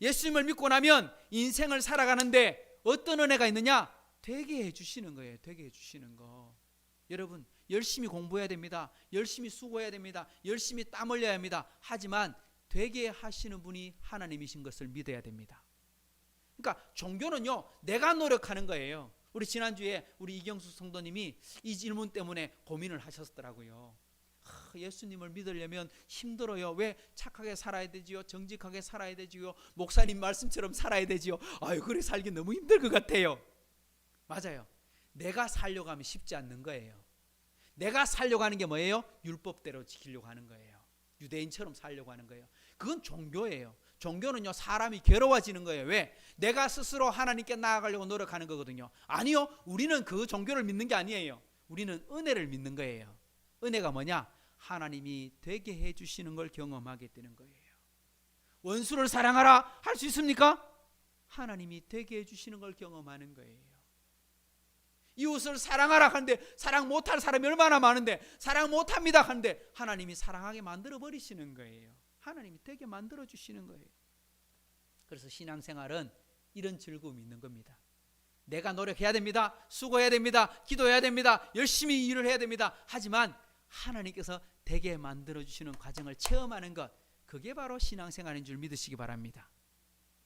예수님을 믿고 나면 인생을 살아가는데 어떤 은혜가 있느냐? 되게 해주시는 거예요. 되게 해주시는 거. 여러분 열심히 공부해야 됩니다. 열심히 수고해야 됩니다. 열심히 땀 흘려야 합니다. 하지만 되게 하시는 분이 하나님이신 것을 믿어야 됩니다. 그러니까 종교는요, 내가 노력하는 거예요. 우리 지난주에 우리 이경수 성도님이 이 질문 때문에 고민을 하셨더라고요. 예수님을 믿으려면 힘들어요. 왜? 착하게 살아야 되지요. 정직하게 살아야 되지요. 목사님 말씀처럼 살아야 되지요. 아유, 그래 살기 너무 힘들 것 같아요. 맞아요. 내가 살려고 하면 쉽지 않는 거예요. 내가 살려고 하는 게 뭐예요? 율법대로 지키려고 하는 거예요. 유대인처럼 살려고 하는 거예요. 그건 종교예요. 종교는요, 사람이 괴로워지는 거예요. 왜? 내가 스스로 하나님께 나아가려고 노력하는 거거든요. 아니요, 우리는 그 종교를 믿는 게 아니에요. 우리는 은혜를 믿는 거예요. 은혜가 뭐냐? 하나님이 되게 해주시는 걸 경험하게 되는 거예요. 원수를 사랑하라 할 수 있습니까? 하나님이 되게 해주시는 걸 경험하는 거예요. 이웃을 사랑하라 하는데 사랑 못할 사람이 얼마나 많은데 사랑 못합니다 하는데 하나님이 사랑하게 만들어 버리시는 거예요. 하나님이 되게 만들어 주시는 거예요. 그래서 신앙생활은 이런 즐거움이 있는 겁니다. 내가 노력해야 됩니다. 수고해야 됩니다. 기도해야 됩니다. 열심히 일을 해야 됩니다. 하지만 하나님께서 되게 만들어 주시는 과정을 체험하는 것, 그게 바로 신앙생활인 줄 믿으시기 바랍니다.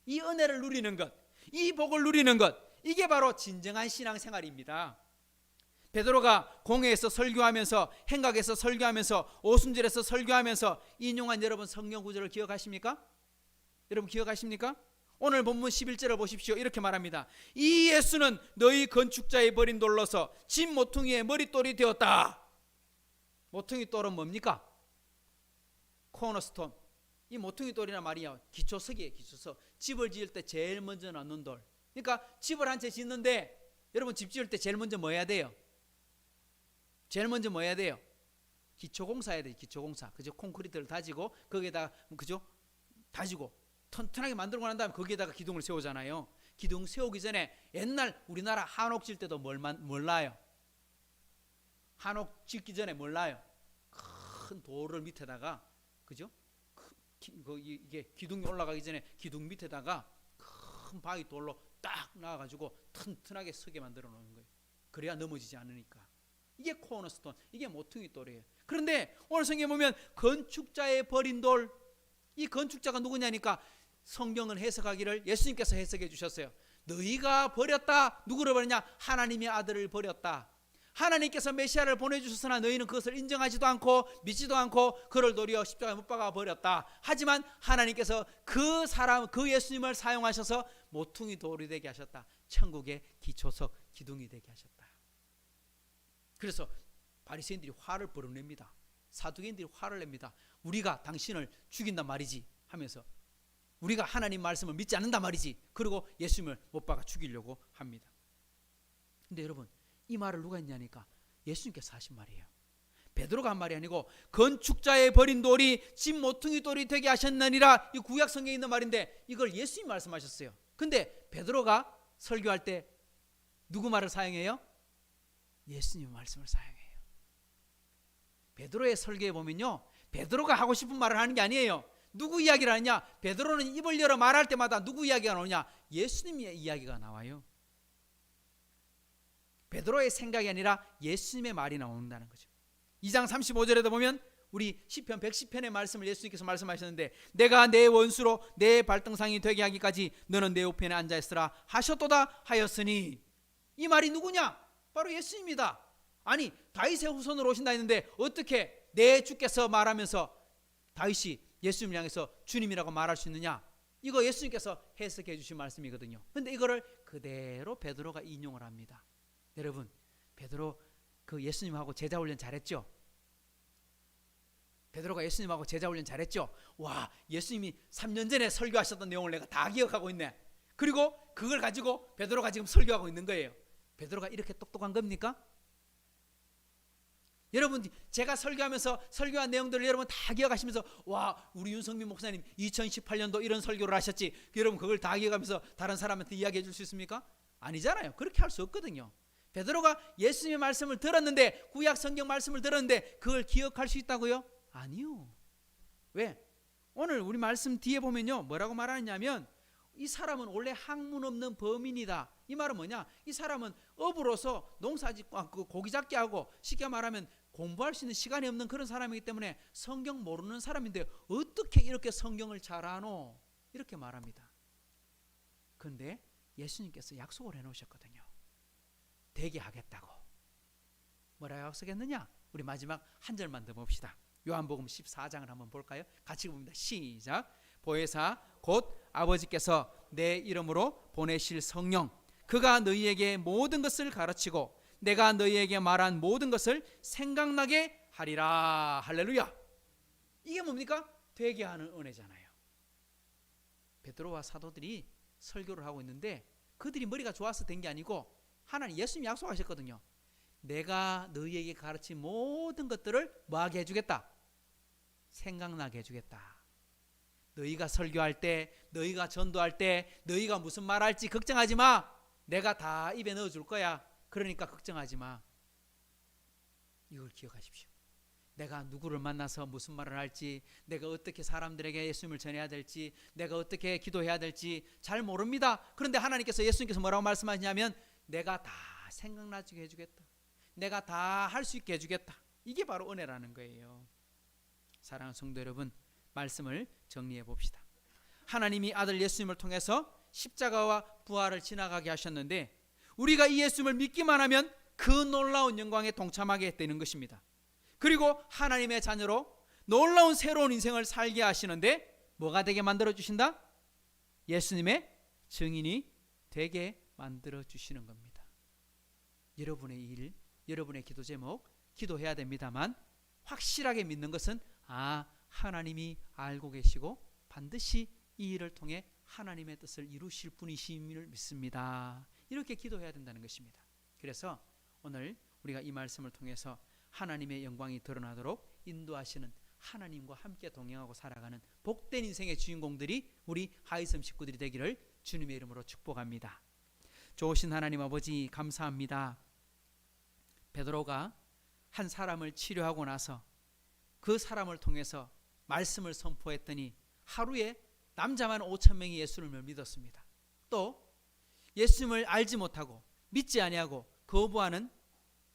이 은혜를 누리는 것, 이 복을 누리는 것, 이게 바로 진정한 신앙생활입니다. 베드로가 공회에서 설교하면서, 행각에서 설교하면서, 오순절에서 설교하면서 인용한 여러분 성경 구절을 기억하십니까? 여러분 기억하십니까? 오늘 본문 11절을 보십시오. 이렇게 말합니다. 이 예수는 너희 건축자의 버린 돌로서 집 모퉁이의 머릿돌이 되었다. 모퉁이 돌은 뭡니까? 코너스톤. 이 모퉁이 돌이란 말이야, 기초석이에요. 기초석. 집을 지을 때 제일 먼저 넣는 돌. 그러니까 집을 한 채 짓는데 여러분 집 지을 때 제일 먼저 뭐 해야 돼요? 제일 먼저 뭐 해야 돼요? 기초공사 해야 돼요. 기초공사. 그죠? 콘크리트를 다지고 거기에다가, 그죠? 다지고 튼튼하게 만들고 난 다음에 거기에다가 기둥을 세우잖아요. 기둥 세우기 전에 옛날 우리나라 한옥 질 때도 뭘 놔요? 한옥 짓기 전에 뭘 놔요? 큰 돌을 밑에다가, 그죠? 이게 기둥이 올라가기 전에 기둥 밑에다가 큰 바위 돌로 딱 놔가지고 튼튼하게 서게 만들어 놓는 거예요. 그래야 넘어지지 않으니까. 이게 코너스톤, 이게 모퉁이 돌이에요. 그런데 오늘 성경에 보면 건축자의 버린 돌, 이 건축자가 누구냐니까 성경을 해석하기를 예수님께서 해석해 주셨어요. 너희가 버렸다. 누구를 버렸냐? 하나님의 아들을 버렸다. 하나님께서 메시아를 보내주셨으나 너희는 그것을 인정하지도 않고 믿지도 않고 그를 도리어 십자가에 못 박아 버렸다. 하지만 하나님께서 그 사람, 그 예수님을 사용하셔서 모퉁이 돌이 되게 하셨다. 천국의 기초석 기둥이 되게 하셨다. 그래서 바리새인들이 화를 벌어냅니다. 사두개인들이 화를 냅니다. 우리가 당신을 죽인단 말이지 하면서, 우리가 하나님 말씀을 믿지 않는단 말이지. 그리고 예수님을 못 박아 죽이려고 합니다. 근데 여러분, 이 말을 누가 했냐니까 예수님께서 하신 말이에요. 베드로가 한 말이 아니고 건축자의 버린 돌이 집 모퉁이 돌이 되게 하셨느니라. 이 구약 성경에 있는 말인데 이걸 예수님이 말씀하셨어요. 근데 베드로가 설교할 때 누구 말을 사용해요? 예수님 말씀을 사용해요. 베드로의 설교에 보면요, 베드로가 하고 싶은 말을 하는 게 아니에요. 누구 이야기를 하느냐? 베드로는 입을 열어 말할 때마다 누구 이야기가 나오냐? 예수님의 이야기가 나와요. 베드로의 생각이 아니라 예수님의 말이 나온다는 거죠. 2장 35절에도 보면 우리 시편 110편의 말씀을 예수님께서 말씀하셨는데, 내가 내 원수로 내 발등상이 되게 하기까지 너는 내 우편에 앉아있으라 하셨도다 하였으니, 이 말이 누구냐? 바로 예수님이다. 아니, 다윗의 후손으로 오신다 했는데 어떻게 내 주께서 말하면서 다윗이 예수님을 향해서 주님이라고 말할 수 있느냐? 이거 예수님께서 해석해 주신 말씀이거든요. 그런데 이거를 그대로 베드로가 인용을 합니다. 여러분, 베드로 그 예수님하고 제자 훈련 잘했죠? 베드로가 예수님하고 제자 훈련 잘했죠? 와, 예수님이 3년 전에 설교하셨던 내용을 내가 다 기억하고 있네. 그리고 그걸 가지고 베드로가 지금 설교하고 있는 거예요. 베드로가 이렇게 똑똑한 겁니까? 여러분, 제가 설교하면서 설교한 내용들을 여러분 다 기억하시면서, 와, 우리 윤성민 목사님 2018년도 이런 설교를 하셨지, 여러분 그걸 다 기억하면서 다른 사람한테 이야기해 줄 수 있습니까? 아니잖아요. 그렇게 할 수 없거든요. 베드로가 예수님의 말씀을 들었는데, 구약 성경 말씀을 들었는데 그걸 기억할 수 있다고요? 아니요. 왜? 오늘 우리 말씀 뒤에 보면요, 뭐라고 말하느냐면 이 사람은 원래 학문 없는 범인이다. 이 말은 뭐냐? 이 사람은 업으로서 농사짓고 고기 잡기 하고 쉽게 말하면 공부할 수 있는 시간이 없는 그런 사람이기 때문에 성경 모르는 사람인데 어떻게 이렇게 성경을 잘 아노? 이렇게 말합니다. 그런데 예수님께서 약속을 해놓으셨거든요. 되게 하겠다고. 뭐라고 약속했느냐? 우리 마지막 한 절만 더 봅시다. 요한복음 14장을 한번 볼까요? 같이 봅니다. 시작. 보혜사 곧 아버지께서 내 이름으로 보내실 성령 그가 너희에게 모든 것을 가르치고 내가 너희에게 말한 모든 것을 생각나게 하리라. 할렐루야. 이게 뭡니까? 되게 하는 은혜잖아요. 베드로와 사도들이 설교를 하고 있는데 그들이 머리가 좋아서 된 게 아니고 하나님 예수님이 약속하셨거든요. 내가 너희에게 가르친 모든 것들을 뭐하게 해주겠다? 생각나게 해주겠다. 너희가 설교할 때, 너희가 전도할 때, 너희가 무슨 말할지 걱정하지 마. 내가 다 입에 넣어줄 거야. 그러니까 걱정하지 마. 이걸 기억하십시오. 내가 누구를 만나서 무슨 말을 할지, 내가 어떻게 사람들에게 예수님을 전해야 될지, 내가 어떻게 기도해야 될지 잘 모릅니다. 그런데 하나님께서 예수님께서 뭐라고 말씀하시냐면 내가 다 생각나게 해주겠다. 내가 다 할 수 있게 해주겠다. 이게 바로 은혜라는 거예요. 사랑하는 성도 여러분, 말씀을 정리해 봅시다. 하나님이 아들 예수님을 통해서 십자가와 부활을 지나가게 하셨는데 우리가 이 예수님을 믿기만 하면 그 놀라운 영광에 동참하게 되는 것입니다. 그리고 하나님의 자녀로 놀라운 새로운 인생을 살게 하시는데 뭐가 되게 만들어 주신다? 예수님의 증인이 되게 만들어 주시는 겁니다. 여러분의 일, 여러분의 기도 제목 기도해야 됩니다만 확실하게 믿는 것은 하나님이 알고 계시고 반드시 이 일을 통해 하나님의 뜻을 이루실 분이심을 믿습니다. 이렇게 기도해야 된다는 것입니다. 그래서 오늘 우리가 이 말씀을 통해서 하나님의 영광이 드러나도록 인도하시는 하나님과 함께 동행하고 살아가는 복된 인생의 주인공들이 우리 하이섬 식구들이 되기를 주님의 이름으로 축복합니다. 좋으신 하나님 아버지 감사합니다. 베드로가 한 사람을 치료하고 나서 그 사람을 통해서 말씀을 선포했더니 하루에 남자만 5,000명이 예수님을 믿었습니다. 또 예수님을 알지 못하고 믿지 아니하고 거부하는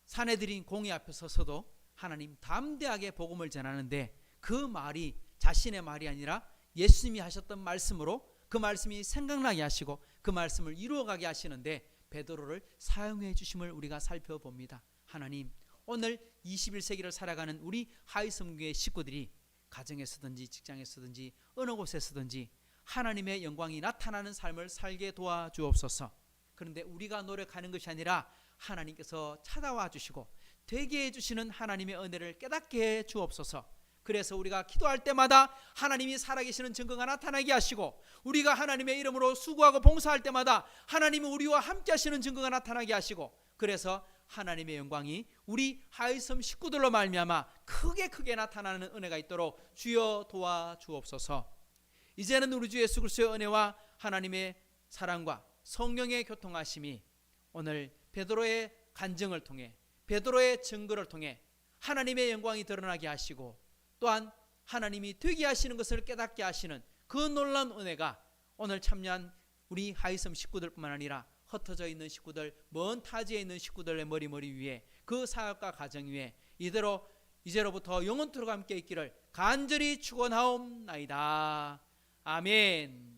사내들인 공의 앞에 서서도 하나님 담대하게 복음을 전하는데 그 말이 자신의 말이 아니라 예수님이 하셨던 말씀으로 그 말씀이 생각나게 하시고 그 말씀을 이루어가게 하시는데 베드로를 사용해 주심을 우리가 살펴봅니다. 하나님, 오늘 21세기를 살아가는 우리 하이섬교회 식구들이 가정에서든지 직장에서든지 어느 곳에서든지 하나님의 영광이 나타나는 삶을 살게 도와주옵소서. 그런데 우리가 노력하는 것이 아니라 하나님께서 찾아와 주시고 되게 해주시는 하나님의 은혜를 깨닫게 해 주옵소서. 그래서 우리가 기도할 때마다 하나님이 살아계시는 증거가 나타나게 하시고 우리가 하나님의 이름으로 수고하고 봉사할 때마다 하나님이 우리와 함께 하시는 증거가 나타나게 하시고 그래서 하나님의 영광이 우리 하이섬 식구들로 말미암아 크게 나타나는 은혜가 있도록 주여 도와주옵소서. 이제는 우리 주 예수 그리스도의 은혜와 하나님의 사랑과 성령의 교통하심이 오늘 베드로의 간증을 통해 베드로의 증거를 통해 하나님의 영광이 드러나게 하시고 또한 하나님이 되게 하시는 것을 깨닫게 하시는 그 놀라운 은혜가 오늘 참여한 우리 하이섬 식구들뿐만 아니라 흩어져 있는 식구들, 먼 타지에 있는 식구들의 머리 위에 그 사역과 가정 위에 이대로 이제로부터 영원토록 함께 있기를 간절히 축원하옵나이다. 아멘.